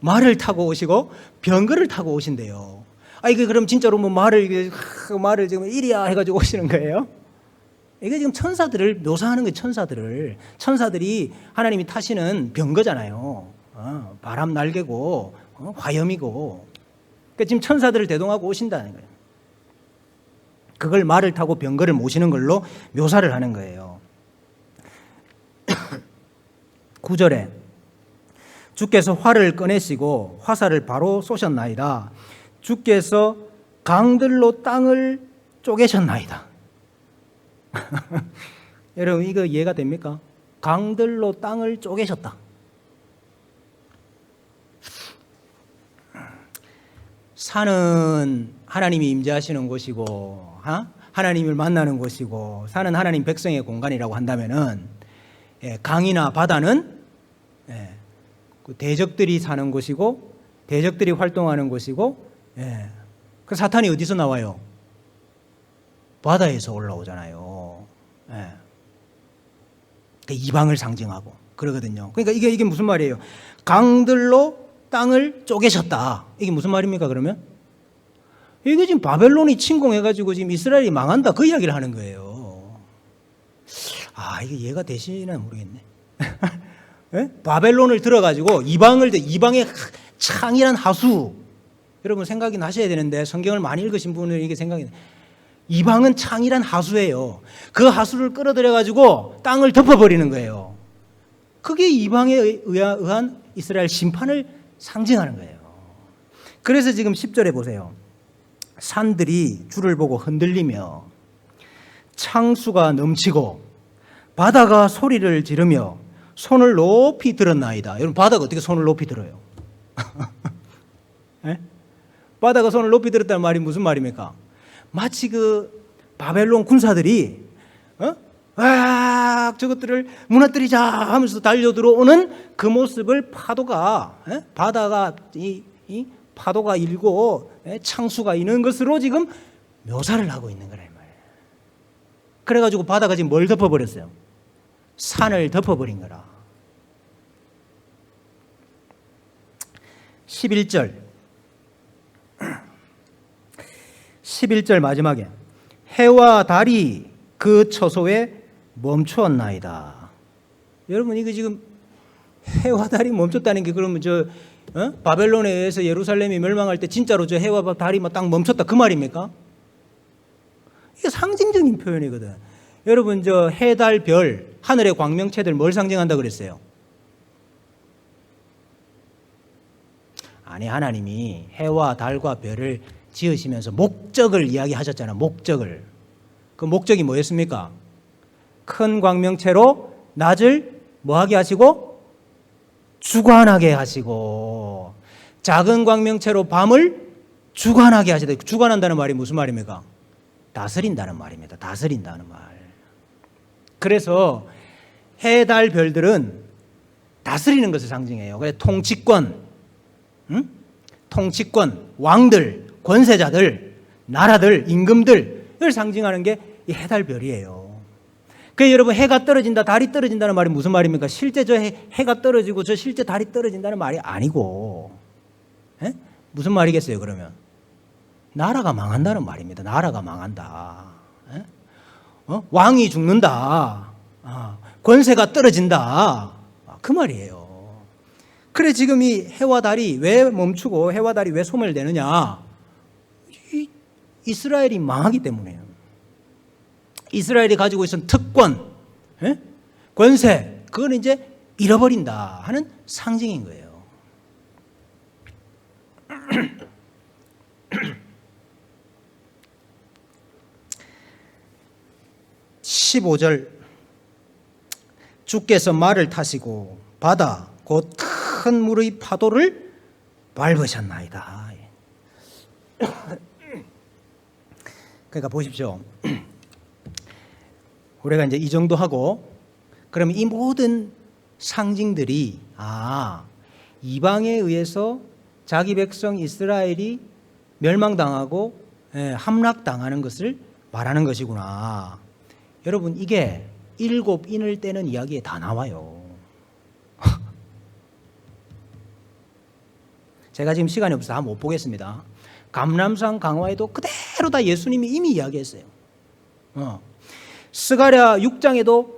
말을 타고 오시고 병거를 타고 오신대요. 이게 그럼 진짜로 뭐 말을 지금 이리야 해가지고 오시는 거예요? 이게 지금 천사들을 묘사하는 거예요. 천사들이 하나님이 타시는 병거잖아요. 바람 날개고 화염이고. 그러니까 지금 천사들을 대동하고 오신다는 거예요. 그걸 말을 타고 병거를 모시는 걸로 묘사를 하는 거예요. 9절에 주께서 활을 꺼내시고 화살을 바로 쏘셨나이다. 주께서 강들로 땅을 쪼개셨나이다. 여러분 이거 이해가 됩니까? 강들로 땅을 쪼개셨다. 산은 하나님이 임재하시는 곳이고 하나님을 만나는 곳이고 산은 하나님 백성의 공간이라고 한다면은 강이나 바다는 대적들이 사는 곳이고 대적들이 활동하는 곳이고 그 사탄이 어디서 나와요? 바다에서 올라오잖아요. 이방을 상징하고 그러거든요. 그러니까 이게 무슨 말이에요? 강들로 땅을 쪼개셨다. 이게 무슨 말입니까 그러면? 이게 지금 바벨론이 침공해가지고 지금 이스라엘이 망한다 그 이야기를 하는 거예요. 이게 이해가 되시나 모르겠네. 바벨론을 들어가지고 이방의 창이란 하수, 여러분 생각이 나셔야 되는데 성경을 많이 읽으신 분은 이게 생각이 나요. 이방은 창이란 하수예요. 그 하수를 끌어들여가지고 땅을 덮어버리는 거예요. 그게 이방에 의한 이스라엘 심판을 상징하는 거예요. 그래서 지금 10절에 보세요. 산들이 주를 보고 흔들리며 창수가 넘치고 바다가 소리를 지르며 손을 높이 들었나이다. 여러분 바다가 어떻게 손을 높이 들어요? 바다가 손을 높이 들었다는 말이 무슨 말입니까? 마치 그 바벨론 군사들이 저것들을 무너뜨리자 하면서 달려들어오는 그 모습을 바다가 이 파도가 일고 창수가 있는 것으로 지금 묘사를 하고 있는 거란 말이에요. 그래가지고 바다가 지금 뭘 덮어버렸어요? 산을 덮어버린 거라. 11절 마지막에 해와 달이 그 처소에 멈추었나이다. 여러분 이거 지금 해와 달이 멈췄다는 게 그러면 바벨론에 의해서 예루살렘이 멸망할 때 진짜로 저 해와 달이 딱 멈췄다 그 말입니까? 이게 상징적인 표현이거든. 여러분 저 해, 달, 별, 하늘의 광명체들 뭘 상징한다 그랬어요? 아니 하나님이 해와 달과 별을 지으시면서 목적을 이야기하셨잖아요. 목적을. 그 목적이 뭐였습니까? 큰 광명체로 낮을 뭐하게 하시고 주관하게 하시고 작은 광명체로 밤을 주관하게 하시다. 주관한다는 말이 무슨 말입니까? 다스린다는 말입니다. 다스린다는 말. 그래서 해, 달, 별들은 다스리는 것을 상징해요. 그래서 통치권, 왕들, 권세자들, 나라들, 임금들을 상징하는 게 이 해, 달, 별이에요. 그래서 여러분 해가 떨어진다, 달이 떨어진다는 말이 무슨 말입니까? 실제 저 해가 떨어지고 저 실제 달이 떨어진다는 말이 아니고 무슨 말이겠어요 그러면? 나라가 망한다는 말입니다. 나라가 망한다. 왕이 죽는다. 권세가 떨어진다. 그 말이에요. 그래 지금 이 해와 달이 왜 멈추고 해와 달이 왜 소멸되느냐? 이스라엘이 망하기 때문에요. 이스라엘이 가지고 있었던 특권, 권세, 그건 이제 잃어버린다 하는 상징인 거예요. 15절 주께서 말을 타시고 바다 곧 큰 물의 파도를 밟으셨나이다. 그러니까 보십시오. 우리가 이제 이 정도 하고, 그러면 이 모든 상징들이 이방에 의해서 자기 백성 이스라엘이 멸망당하고 함락당하는 것을 말하는 것이구나. 여러분, 이게 7인을 떼는 이야기에 다 나와요. 제가 지금 시간이 없어서 한번 못 보겠습니다. 감람산 강화에도 그대로 다 예수님이 이미 이야기했어요. 스가랴 6장에도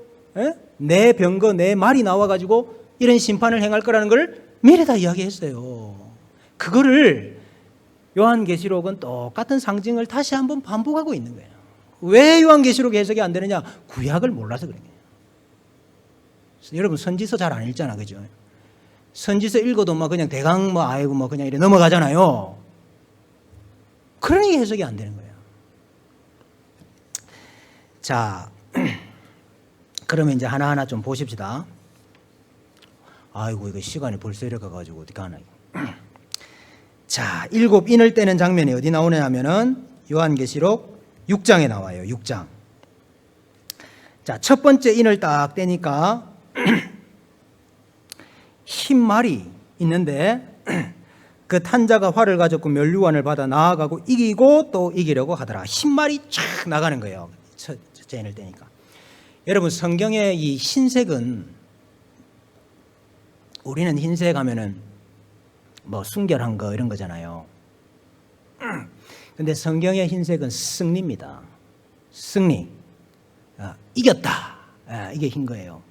내 병거 내 말이 나와가지고 이런 심판을 행할 거라는 걸 미리 다 이야기했어요. 그거를 요한계시록은 똑같은 상징을 다시 한번 반복하고 있는 거예요. 왜 요한계시록이 해석이 안 되느냐? 구약을 몰라서 그런 거예요. 여러분 선지서 잘 안 읽잖아, 그죠? 선지서 읽어도 막 그냥 대강 뭐 그냥 이렇게 넘어가잖아요. 그러니 해석이 안 되는 거예요. 자, 그러면 이제 하나하나 좀 보십시다. 아이고, 이거 시간이 벌써 이렇게 가지고 어떻게 하나. 자, 7인을 떼는 장면이 어디 나오냐 하면은 요한계시록 6장에 나와요. 6장. 자, 첫 번째 인을 딱 떼니까 흰 말이 있는데 그 탄자가 활을 가졌고 면류관을 받아 나아가고 이기고 또 이기려고 하더라. 흰 말이 쫙 나가는 거예요. 첫째 인을 떼니까. 여러분, 성경의 이 흰색은, 우리는 흰색 하면은 뭐 순결한 거 이런 거잖아요. 근데 성경의 흰색은 승리입니다. 승리. 이겼다. 이게 흰 거예요.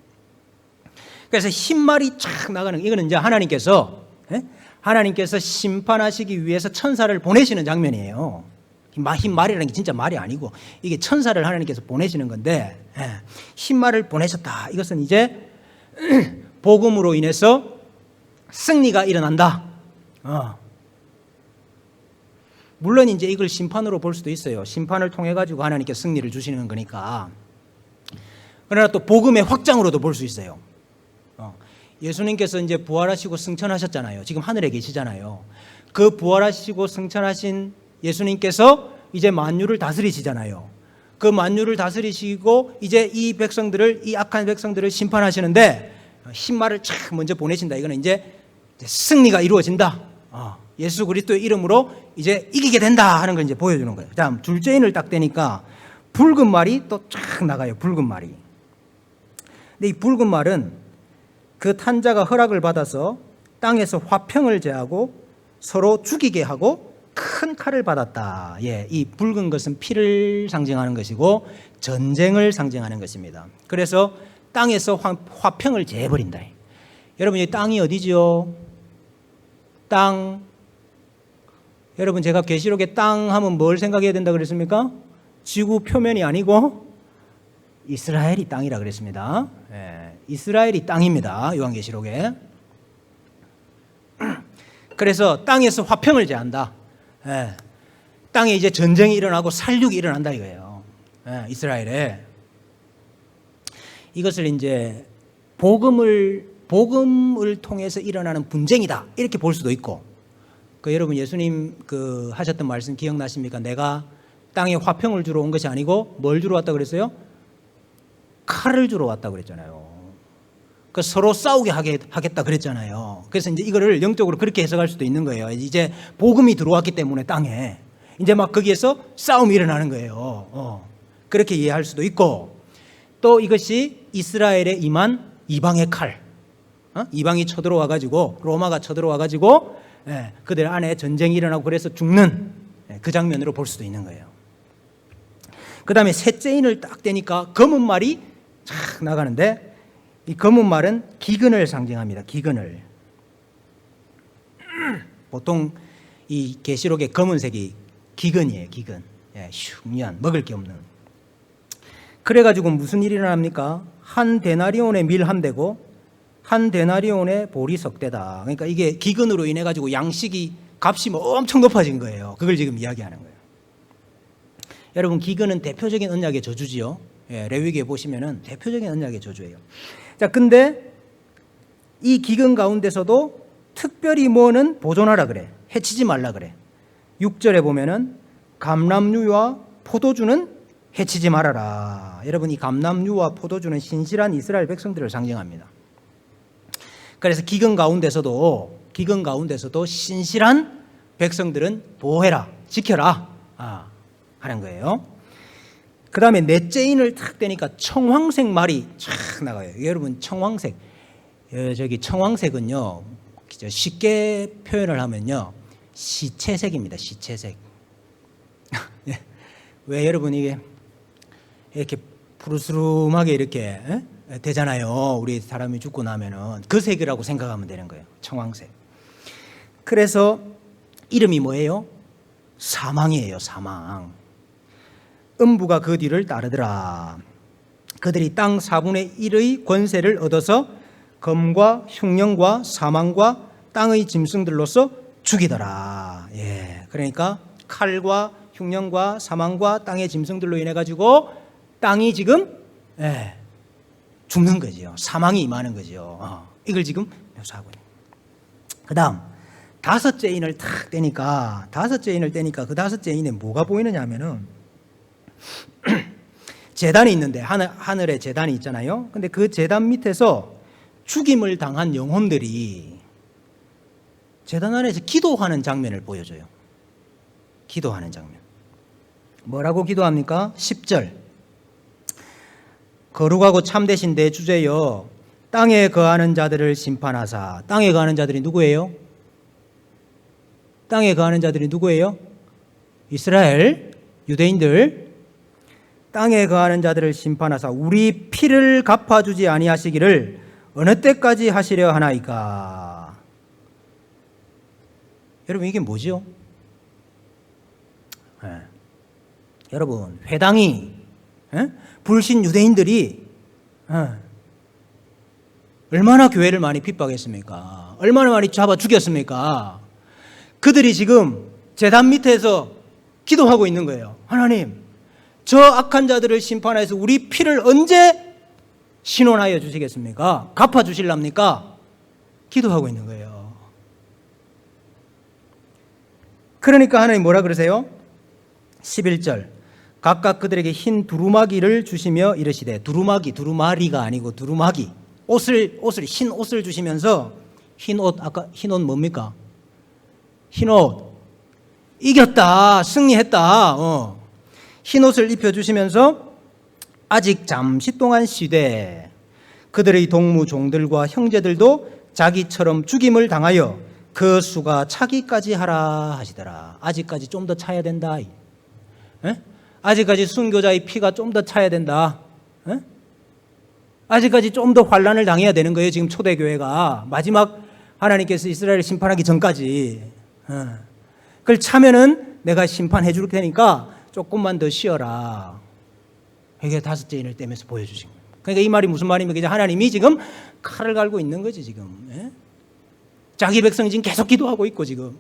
그래서 흰 말이 쫙 나가는, 이거는 이제 하나님께서 심판하시기 위해서 천사를 보내시는 장면이에요. 흰 말이라는 게 진짜 말이 아니고 이게 천사를 하나님께서 보내시는 건데, 흰 말을 보내셨다. 이것은 이제 복음으로 인해서 승리가 일어난다. 물론 이제 이걸 심판으로 볼 수도 있어요. 심판을 통해 가지고 하나님께서 승리를 주시는 거니까. 그러나 또 복음의 확장으로도 볼 수 있어요. 예수님께서 이제 부활하시고 승천하셨잖아요. 지금 하늘에 계시잖아요. 그 부활하시고 승천하신 예수님께서 이제 만유를 다스리시잖아요. 그 만유를 다스리시고 이제 이 백성들을, 이 악한 백성들을 심판하시는데 흰 말을 촥 먼저 보내신다. 이거는 이제 승리가 이루어진다. 예수 그리스도의 이름으로 이제 이기게 된다 하는 걸 이제 보여주는 거예요. 다음 둘째 인을 딱 떼니까 붉은 말이 또 쫙 나가요. 붉은 말이. 근데 이 붉은 말은 그 탄자가 허락을 받아서 땅에서 화평을 제하고 서로 죽이게 하고 큰 칼을 받았다. 이 붉은 것은 피를 상징하는 것이고 전쟁을 상징하는 것입니다. 그래서 땅에서 화평을 제해버린다. 여러분, 이 땅이 어디지요? 땅. 여러분, 제가 계시록에 땅 하면 뭘 생각해야 된다 그랬습니까? 지구 표면이 아니고 이스라엘이 땅이라 그랬습니다. 이스라엘이 땅입니다. 요한계시록에. 그래서 땅에서 화평을 제한다. 땅에 이제 전쟁이 일어나고 살육이 일어난다 이거예요. 이스라엘에. 이것을 이제 복음을 통해서 일어나는 분쟁이다 이렇게 볼 수도 있고, 여러분 예수님 하셨던 말씀 기억나십니까? 내가 땅에 화평을 주러 온 것이 아니고 뭘 주러 왔다 그랬어요? 칼을 주러 왔다 그랬잖아요. 서로 싸우게 하겠다 그랬잖아요. 그래서 이제 이거를 영적으로 그렇게 해석할 수도 있는 거예요. 이제 복음이 들어왔기 때문에 땅에 이제 막 거기에서 싸움이 일어나는 거예요. 그렇게 이해할 수도 있고, 또 이것이 이스라엘에 임한 이방의 칼, 이방이 쳐들어와 가지고, 로마가 쳐들어와 가지고 그들 안에 전쟁이 일어나고 그래서 죽는 그 장면으로 볼 수도 있는 거예요. 그 다음에 셋째 인을 딱 떼니까 검은 말이 쫙 나가는데, 이 검은 말은 기근을 상징합니다. 기근을. 보통 이 계시록의 검은색이 기근이에요. 기근. 흉년, 먹을 게 없는. 그래가지고 무슨 일이 일어납니까? 한 데나리온의 밀 한 대고 한 데나리온의 보리 석 대다. 그러니까 이게 기근으로 인해 가지고 양식이 값이 엄청 높아진 거예요. 그걸 지금 이야기하는 거예요. 여러분, 기근은 대표적인 언약의 저주지요. 레위기에 보시면은 대표적인 언약의 저주예요. 자, 근데 이 기근 가운데서도 특별히 뭐는 보존하라 그래. 해치지 말라 그래. 6절에 보면은 감람류와 포도주는 해치지 말아라. 여러분, 이 감람유와 포도주는 신실한 이스라엘 백성들을 상징합니다. 그래서 기근 가운데서도 신실한 백성들은 보호해라, 지켜라 하는 거예요. 그 다음에 넷째 인을 탁 떼니까 청황색 말이 촥 나가요. 여러분, 청황색, 청황색은요, 쉽게 표현을 하면요, 시체색입니다. 시체색. 왜 여러분, 이게 이렇게 푸르스름하게 이렇게 되잖아요. 우리 사람이 죽고 나면은 그 색이라고 생각하면 되는 거예요. 청황색. 그래서 이름이 뭐예요? 사망이에요. 사망. 음부가 그 뒤를 따르더라. 그들이 땅 4분의 1의 권세를 얻어서 검과 흉령과 사망과 땅의 짐승들로서 죽이더라. 예, 그러니까 칼과 흉령과 사망과 땅의 짐승들로 인해 가지고 땅이 지금 죽는 거죠. 사망이 임하는 거죠. 이걸 지금 묘사하고 있는. 그다음 다섯째 인을 탁 떼니까 그 다섯째 인에 뭐가 보이느냐 하면은 제단이 있는데 하늘에 제단이 있잖아요. 근데 그 제단 밑에서 죽임을 당한 영혼들이 제단 안에서 기도하는 장면을 보여줘요. 기도하는 장면. 뭐라고 기도합니까? 10절. 거룩하고 참되신 내 주제여, 땅에 거하는 자들을 심판하사. 땅에 거하는 자들이 누구예요? 땅에 거하는 자들이 누구예요? 이스라엘 유대인들. 땅에 거하는 자들을 심판하사 우리 피를 갚아주지 아니하시기를 어느 때까지 하시려 하나이까. 여러분, 이게 뭐죠? 여러분, 회당이 불신 유대인들이 얼마나 교회를 많이 핍박했습니까? 얼마나 많이 잡아 죽였습니까? 그들이 지금 제단 밑에서 기도하고 있는 거예요. 하나님, 저 악한 자들을 심판해서 우리 피를 언제 신원하여 주시겠습니까? 갚아 주실랍니까? 기도하고 있는 거예요. 그러니까 하나님 뭐라 그러세요? 11절. 각각 그들에게 흰 두루마기를 주시며 이르시되, 두루마리가 아니고 두루마기. 흰 옷을 주시면서, 흰 옷, 아까 흰 옷 뭡니까? 흰 옷. 이겼다, 승리했다. 흰 옷을 입혀주시면서 아직 잠시 동안 쉬되 그들의 동무 종들과 형제들도 자기처럼 죽임을 당하여 그 수가 차기까지 하라 하시더라. 아직까지 좀 더 차야 된다. 아직까지 순교자의 피가 좀 더 차야 된다. 아직까지 좀 더 환난을 당해야 되는 거예요. 지금 초대교회가 마지막 하나님께서 이스라엘을 심판하기 전까지. 그걸 차면은 내가 심판해 줄 테니까 조금만 더 쉬어라. 이게 다섯째 인을 떼면서 보여주신 거예요. 그러니까 이 말이 무슨 말입니까? 하나님이 지금 칼을 갈고 있는 거지 지금. 자기 백성이 지금 계속 기도하고 있고 지금.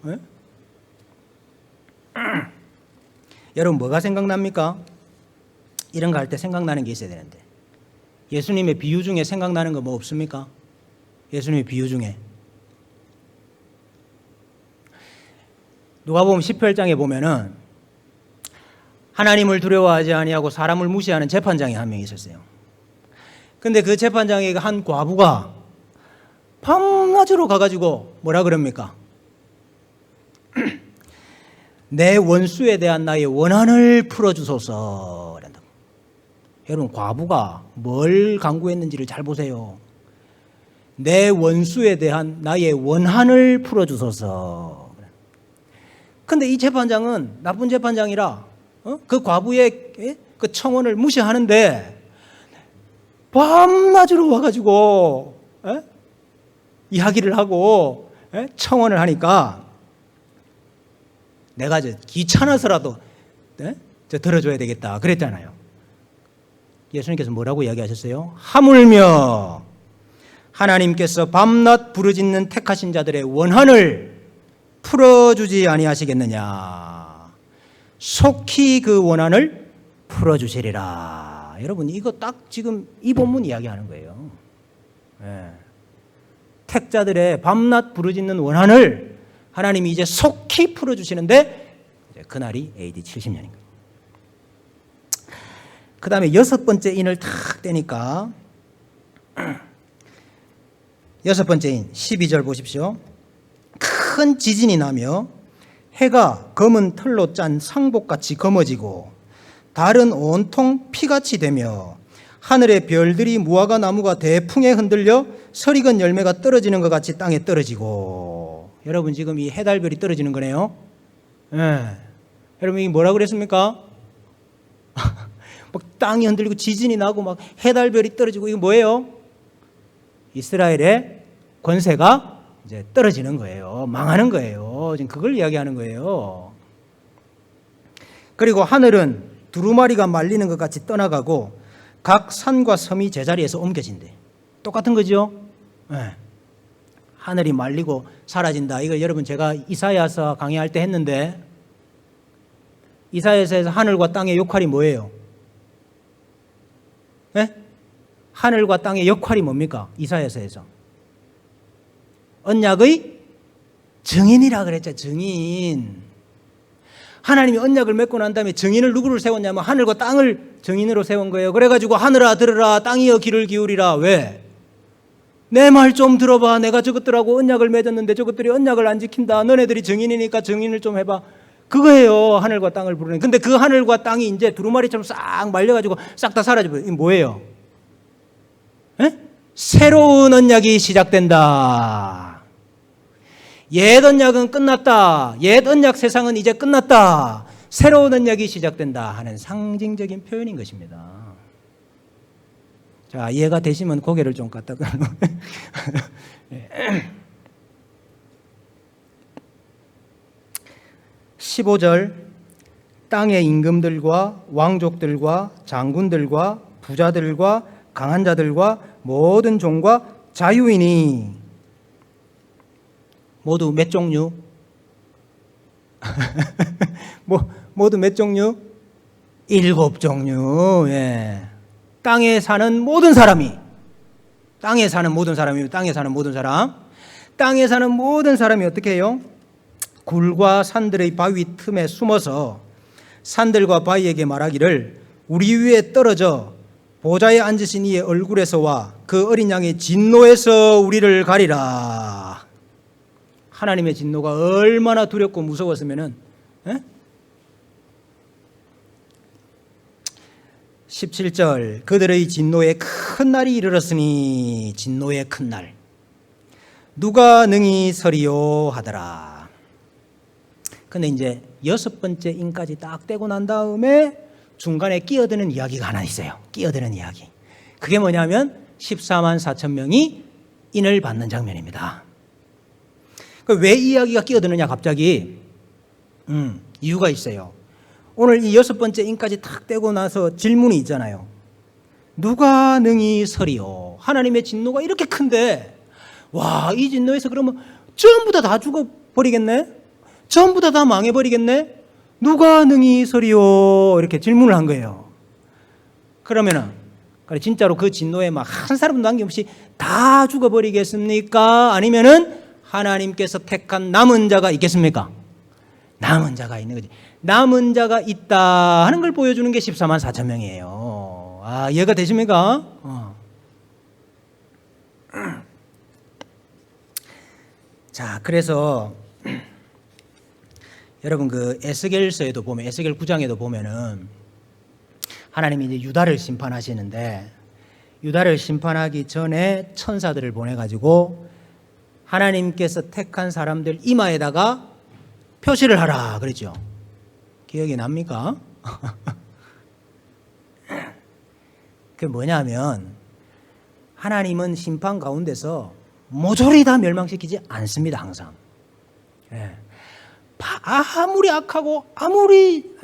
여러분, 뭐가 생각납니까? 이런 거 할 때 생각나는 게 있어야 되는데, 예수님의 비유 중에 생각나는 거 뭐 없습니까? 예수님의 비유 중에 누가복음 18장에 보면은 하나님을 두려워하지 아니하고 사람을 무시하는 재판장이 한 명 있었어요. 근데 그 재판장에 한 과부가 밤낮으로 가가지고 뭐라 그럽니까? 내 원수에 대한 나의 원한을 풀어주소서. 여러분, 과부가 뭘 강구했는지를 잘 보세요. 내 원수에 대한 나의 원한을 풀어주소서. 근데 이 재판장은 나쁜 재판장이라 그 과부의 그 청원을 무시하는데 밤낮으로 와가지고 이야기를 하고 청원을 하니까 내가 귀찮아서라도 저 들어줘야 되겠다 그랬잖아요. 예수님께서 뭐라고 이야기하셨어요? 하물며 하나님께서 밤낮 부르짖는 택하신 자들의 원한을 풀어주지 아니하시겠느냐. 속히 그 원한을 풀어주시리라. 여러분, 이거 딱 지금 이 본문 이야기하는 거예요. 택자들의 밤낮 부르짖는 원한을 하나님이 이제 속히 풀어주시는데, 그날이 AD 70년인 거예요. 그 다음에 여섯 번째 인을 탁 떼니까 여섯 번째 인 12절 보십시오. 큰 지진이 나며 해가 검은 털로 짠 상복같이 검어지고 달은 온통 피같이 되며 하늘의 별들이 무화과 나무가 대풍에 흔들려 설익은 열매가 떨어지는 것 같이 땅에 떨어지고. 여러분 지금 이 해달별이 떨어지는 거네요. 여러분 이게 뭐라 그랬습니까? 막 땅이 흔들리고 지진이 나고 막 해달별이 떨어지고. 이거 뭐예요? 이스라엘의 권세가 이제 떨어지는 거예요. 망하는 거예요. 지금 그걸 이야기하는 거예요. 그리고 하늘은 두루마리가 말리는 것 같이 떠나가고 각 산과 섬이 제자리에서 옮겨진대. 똑같은 거죠? 하늘이 말리고 사라진다. 이거 여러분 제가 이사야서 강의할 때 했는데, 이사야서에서 하늘과 땅의 역할이 뭐예요? 하늘과 땅의 역할이 뭡니까? 이사야서에서 언약의 증인이라 그랬죠. 증인. 하나님이 언약을 맺고 난 다음에 증인을 누구를 세웠냐면 하늘과 땅을 증인으로 세운 거예요. 그래가지고 하늘아 들으라, 땅이여 귀를 기울이라. 왜? 내 말 좀 들어봐. 내가 저것들하고 언약을 맺었는데 저것들이 언약을 안 지킨다. 너네들이 증인이니까 증인을 좀 해봐. 그거예요. 하늘과 땅을 부르는. 근데 그 하늘과 땅이 이제 두루마리처럼 싹 말려가지고 싹 다 사라져버려요. 이게 뭐예요? 새로운 언약이 시작된다. 옛 언약은 끝났다. 옛 언약 세상은 이제 끝났다. 새로운 언약이 시작된다 하는 상징적인 표현인 것입니다. 자, 이해가 되시면 고개를 좀 까딱. 15절 땅의 임금들과 왕족들과 장군들과 부자들과 강한 자들과 모든 종과 자유인이 모두 몇 종류? 모두 몇 종류? 7종류. 땅에 사는 모든 사람이, 땅에 사는 모든 사람이, 땅에 사는 모든 사람, 땅에 사는 모든 사람이 어떻게 해요? 굴과 산들의 바위 틈에 숨어서 산들과 바위에게 말하기를 우리 위에 떨어져 보좌에 앉으신 이의 얼굴에서와 그 어린 양의 진노에서 우리를 가리라. 하나님의 진노가 얼마나 두렵고 무서웠으면은, 17절 그들의 진노의 큰 날이 이르렀으니 진노의 큰 날 누가 능히 서리요 하더라. 근데 이제 여섯 번째 인까지 딱 떼고 난 다음에 중간에 끼어드는 이야기가 하나 있어요. 끼어드는 이야기. 그게 뭐냐면 14만 4천 명이 인을 받는 장면입니다. 왜 이 이야기가 끼어드느냐 갑자기? 이유가 있어요. 오늘 이 여섯 번째 인까지 탁 떼고 나서 질문이 있잖아요. 누가 능히 서리요? 하나님의 진노가 이렇게 큰데, 와, 이 진노에서 그러면 전부 다 죽어버리겠네? 전부 다 망해버리겠네? 누가 능히 서리요? 이렇게 질문을 한 거예요. 그러면은 진짜로 그 진노에 막 한 사람도 남김없이 다 죽어버리겠습니까? 아니면은 하나님께서 택한 남은 자가 있겠습니까? 남은 자가 있는 거지. 남은 자가 있다 하는 걸 보여주는 게 14만 4천 명이에요. 아, 이해가 되십니까? 자, 그래서 여러분 그 에스겔서에도 보면, 에스겔 9장에도 보면은 하나님이 이제 유다를 심판하시는데, 유다를 심판하기 전에 천사들을 보내가지고 하나님께서 택한 사람들 이마에다가 표시를 하라 그랬죠. 기억이 납니까? 그게 뭐냐면 하나님은 심판 가운데서 모조리 다 멸망시키지 않습니다. 항상. 아무리 악하고 아무리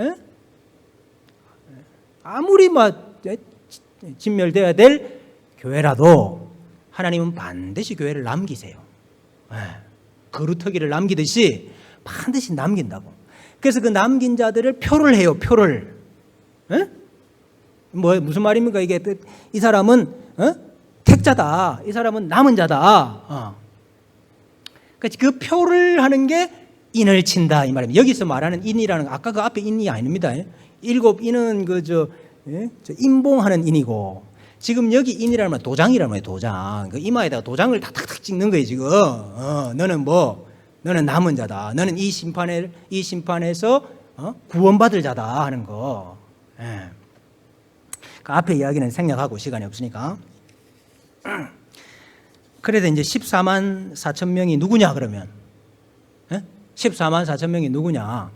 진멸되어야 될 교회라도 하나님은 반드시 교회를 남기세요. 거루터기를 남기듯이 반드시 남긴다고. 그래서 그 남긴 자들을 표를 해요. 표를. 무슨 말입니까? 이게 이 사람은 택자다. 이 사람은 남은 자다. 그 표를 하는 게 인을 친다 이 말입니다. 여기서 말하는 인이라는, 아까 그 앞에 인이 아닙니다. 7 인은 예? 저 인봉하는 인이고, 지금 여기 인이라면 도장이라는 거예요. 도장. 그 이마에다가 도장을 탁탁탁 찍는 거예요. 지금 너는 너는 남은 자다. 너는 이 심판에서 구원받을 자다 하는 거. 예. 그 앞에 이야기는 생략하고 시간이 없으니까. 그래도 이제 14만 4천 명이 누구냐 그러면? 예? 14만 4천 명이 누구냐?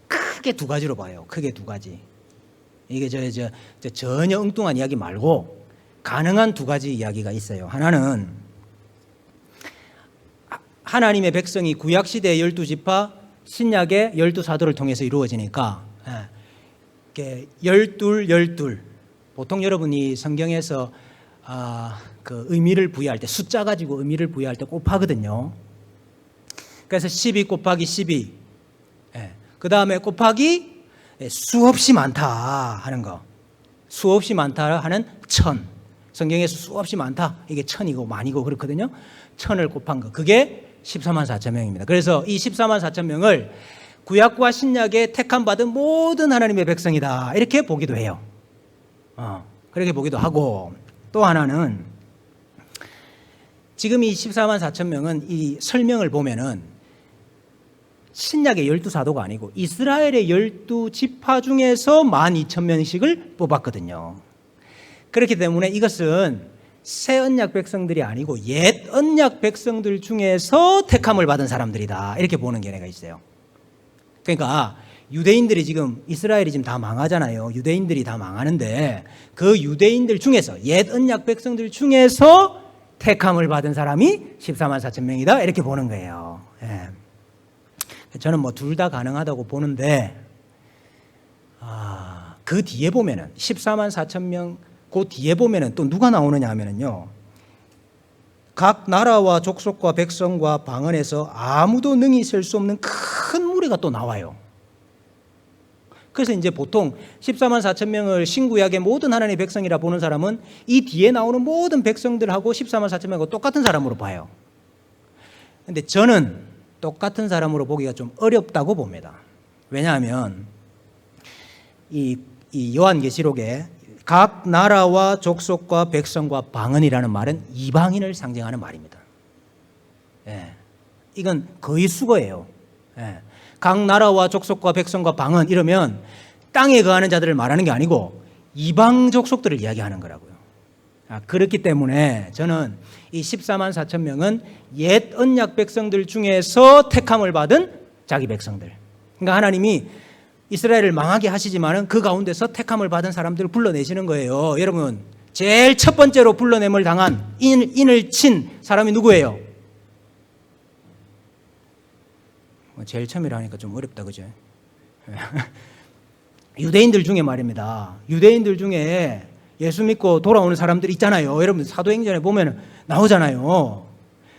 크게 두 가지로 봐요. 크게 두 가지. 이게 전혀 엉뚱한 이야기 말고 가능한 두 가지 이야기가 있어요. 하나는 하나님의 백성이 구약시대의 12지파, 신약의 12사도를 통해서 이루어지니까, 열둘. 보통 여러분이 성경에서 그 의미를 부여할 때, 숫자 가지고 의미를 부여할 때 곱하거든요. 그래서 12 곱하기 12, 그 다음에 곱하기 수없이 많다 하는 거. 수없이 많다 하는 1000. 성경에서 수없이 많다, 이게 1000이고 많이고 그렇거든요. 1000을 곱한 거, 그게 14만 4천 명입니다. 그래서 이 14만 4천 명을 구약과 신약에 택함 받은 모든 하나님의 백성이다, 이렇게 보기도 해요. 그렇게 보기도 하고, 또 하나는 지금 이 14만 4천 명은 이 설명을 보면은 신약의 12사도가 아니고 이스라엘의 12지파 중에서 12,000명씩을 뽑았거든요. 그렇기 때문에 이것은 새 언약 백성들이 아니고 옛 언약 백성들 중에서 택함을 받은 사람들이다, 이렇게 보는 견해가 있어요. 그러니까 유대인들이 지금, 이스라엘이 지금 다 망하잖아요. 유대인들이 다 망하는데 그 유대인들 중에서, 옛 언약 백성들 중에서 택함을 받은 사람이 14만 4천 명이다, 이렇게 보는 거예요. 예. 저는 둘 다 가능하다고 보는데, 그 뒤에 보면은 14만 4천 명, 그 뒤에 보면은 또 누가 나오느냐 하면은요, 각 나라와 족속과 백성과 방언에서 아무도 능히 셀 수 없는 큰 무리가 또 나와요. 그래서 이제 보통 14만 4천 명을 신구약의 모든 하나님의 백성이라 보는 사람은 이 뒤에 나오는 모든 백성들하고 14만 4천 명하고 똑같은 사람으로 봐요. 근데 저는 똑같은 사람으로 보기가 좀 어렵다고 봅니다. 왜냐하면 이 요한계시록에 각 나라와 족속과 백성과 방언이라는 말은 이방인을 상징하는 말입니다. 예. 이건 거의 수거예요. 예. 각 나라와 족속과 백성과 방언 이러면 땅에 거하는 자들을 말하는 게 아니고 이방 족속들을 이야기하는 거라고요. 그렇기 때문에 저는 이 14만 4천 명은 옛 언약 백성들 중에서 택함을 받은 자기 백성들. 그러니까 하나님이 이스라엘을 망하게 하시지만은 그 가운데서 택함을 받은 사람들을 불러내시는 거예요. 여러분, 제일 첫 번째로 불러냄을 당한 인을 친 사람이 누구예요? 제일 처음이라 하니까 좀 어렵다, 그죠? 유대인들 중에 말입니다. 유대인들 중에 예수 믿고 돌아오는 사람들 있잖아요. 여러분 사도행전에 보면 나오잖아요.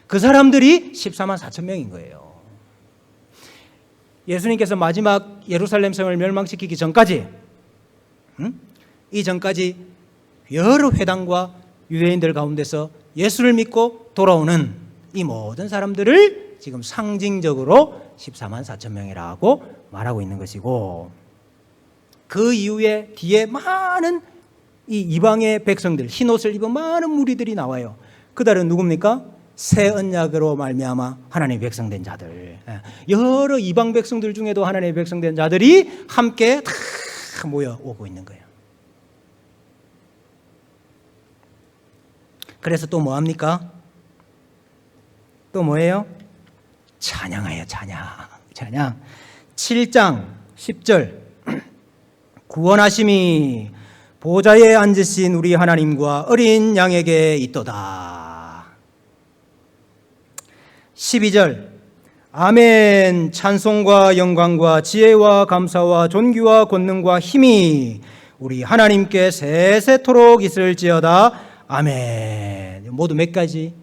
그 사람들이 14만 4천 명인 거예요. 예수님께서 마지막 예루살렘 성을 멸망시키기 전까지, 이 전까지 여러 회당과 유대인들 가운데서 예수를 믿고 돌아오는 이 모든 사람들을 지금 상징적으로 14만 4천 명이라고 말하고 있는 것이고, 그 이후에 뒤에 많은 이 이방의 백성들, 흰옷을 입은 많은 무리들이 나와요. 그들은 누굽니까? 새 언약으로 말미암아 하나님의 백성된 자들, 여러 이방 백성들 중에도 하나님의 백성된 자들이 함께 다 모여오고 있는 거예요. 그래서 또 뭐합니까? 또 뭐예요? 찬양해요. 찬양. 7장 10절 구원하심이 보좌에 앉으신 우리 하나님과 어린 양에게 있도다. 12절 아멘. 찬송과 영광과 지혜와 감사와 존귀와 권능과 힘이 우리 하나님께 세세토록 있을지어다. 아멘. 모두 몇 가지?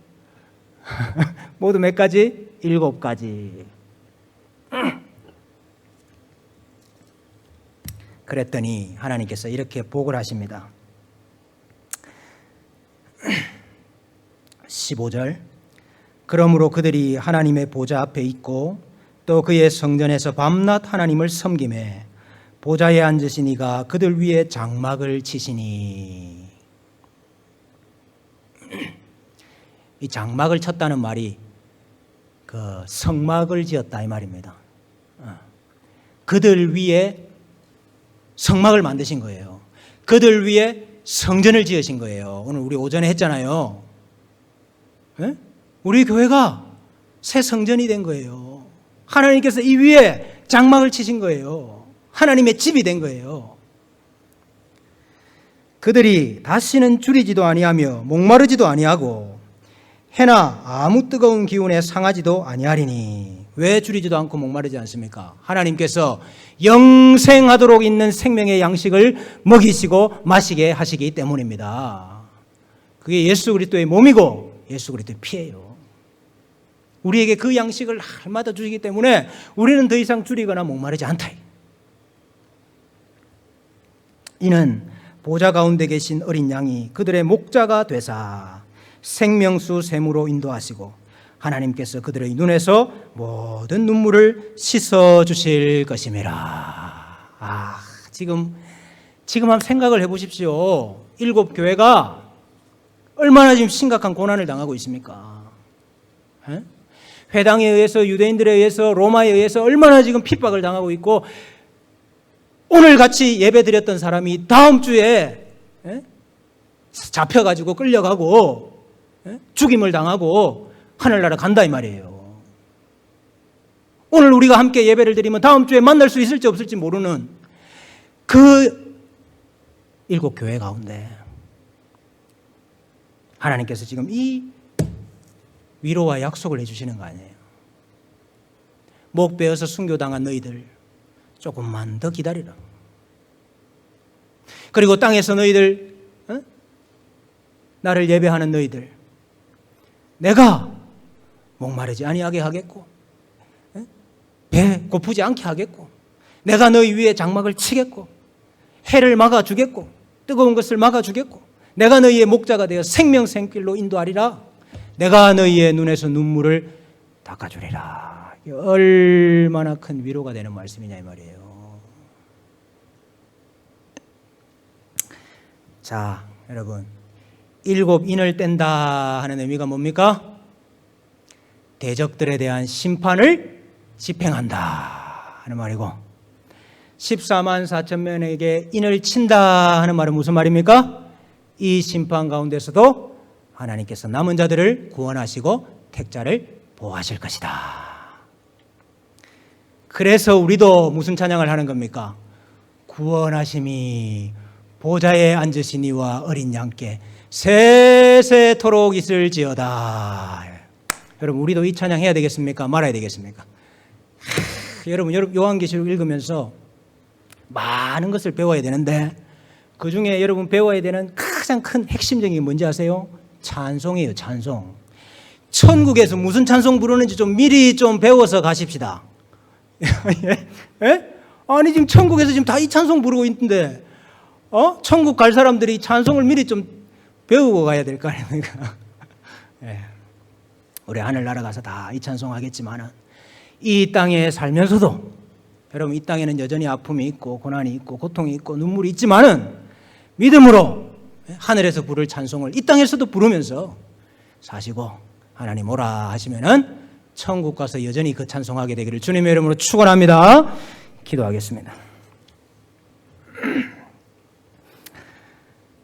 모두 몇 가지? 7가지. 그랬더니 하나님께서 이렇게 복을 하십니다. 15절 그러므로 그들이 하나님의 보좌 앞에 있고 또 그의 성전에서 밤낮 하나님을 섬기매 보좌에 앉으신 이가 그들 위에 장막을 치시니. 이 장막을 쳤다는 말이 그 성막을 지었다 이 말입니다. 그들 위에 성막을 만드신 거예요. 그들 위에 성전을 지으신 거예요. 오늘 우리 오전에 했잖아요. 네? 우리 교회가 새 성전이 된 거예요. 하나님께서 이 위에 장막을 치신 거예요. 하나님의 집이 된 거예요. 그들이 다시는 줄이지도 아니하며 목마르지도 아니하고 해나 아무 뜨거운 기운에 상하지도 아니하리니. 왜 줄이지도 않고 목마르지 않습니까? 하나님께서 영생하도록 있는 생명의 양식을 먹이시고 마시게 하시기 때문입니다. 그게 예수 그리스도의 몸이고 예수 그리스도의 피예요. 우리에게 그 양식을 날마다 주시기 때문에 우리는 더 이상 줄이거나 목마르지 않다. 이는 보좌 가운데 계신 어린 양이 그들의 목자가 되사 생명수 샘으로 인도하시고 하나님께서 그들의 눈에서 모든 눈물을 씻어 주실 것임이라. 지금 한번 생각을 해보십시오. 7 교회가 얼마나 지금 심각한 고난을 당하고 있습니까? 에? 회당에 의해서, 유대인들에 의해서, 로마에 의해서 얼마나 지금 핍박을 당하고 있고, 오늘 같이 예배 드렸던 사람이 다음 주에 잡혀가지고 끌려가고 죽임을 당하고 하늘나라 간다 이 말이에요. 오늘 우리가 함께 예배를 드리면 다음 주에 만날 수 있을지 없을지 모르는 그 7 교회 가운데 하나님께서 지금 이 위로와 약속을 해주시는 거 아니에요. 목 베어서 순교당한 너희들 조금만 더 기다리라. 그리고 땅에서 너희들 나를 예배하는 너희들 내가 목마르지 아니하게 하겠고 배 고프지 않게 하겠고 내가 너희 위에 장막을 치겠고 해를 막아주겠고 뜨거운 것을 막아주겠고 내가 너희의 목자가 되어 생명생길로 인도하리라. 내가 너희의 눈에서 눈물을 닦아주리라. 얼마나 큰 위로가 되는 말씀이냐 이 말이에요. 자, 여러분 7 인을 뗀다 하는 의미가 뭡니까? 대적들에 대한 심판을 집행한다 하는 말이고 14만 4천 명에게 인을 친다 하는 말은 무슨 말입니까? 이 심판 가운데서도 하나님께서 남은 자들을 구원하시고 택자를 보호하실 것이다. 그래서 우리도 무슨 찬양을 하는 겁니까? 구원하심이 보좌에 앉으신 이와 어린 양께 세세토록 있을지어다. 여러분 우리도 이 찬양 해야 되겠습니까? 말아야 되겠습니까? 여러분 요한계시록 읽으면서 많은 것을 배워야 되는데 그 중에 여러분 배워야 되는 가장 큰 핵심적인 게 뭔지 아세요? 찬송이에요. 찬송. 천국에서 무슨 찬송 부르는지 좀 미리 좀 배워서 가십시다. 예? 아니 지금 천국에서 지금 다 이 찬송 부르고 있는데 천국 갈 사람들이 찬송을 미리 좀 배우고 가야 될 거 아닙니까? 예. 우리 하늘나라 가서 다 이 찬송 하겠지만 이 땅에 살면서도 여러분 이 땅에는 여전히 아픔이 있고 고난이 있고 고통이 있고 눈물이 있지만은 믿음으로 하늘에서 부를 찬송을 이 땅에서도 부르면서 사시고 하나님 오라 하시면은 천국 가서 여전히 그 찬송하게 되기를 주님의 이름으로 축원합니다. 기도하겠습니다.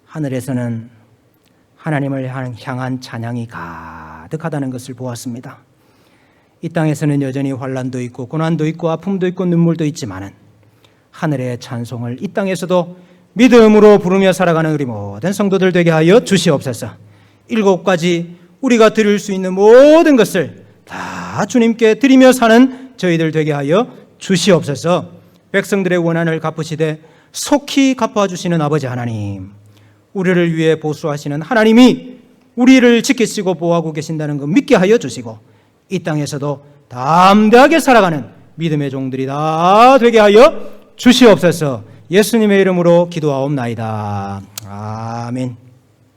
하늘에서는 하나님을 향한 찬양이 가득하다는 것을 보았습니다. 이 땅에서는 여전히 환난도 있고 고난도 있고 아픔도 있고 눈물도 있지만은 하늘의 찬송을 이 땅에서도 믿음으로 부르며 살아가는 우리 모든 성도들 되게 하여 주시옵소서. 7가지 우리가 드릴 수 있는 모든 것을 다 주님께 드리며 사는 저희들 되게 하여 주시옵소서. 백성들의 원한을 갚으시되 속히 갚아주시는 아버지 하나님, 우리를 위해 보수하시는 하나님이 우리를 지키시고 보호하고 계신다는 것 믿게 하여 주시고 이 땅에서도 담대하게 살아가는 믿음의 종들이 다 되게 하여 주시옵소서. 예수님의 이름으로 기도하옵나이다. 아멘.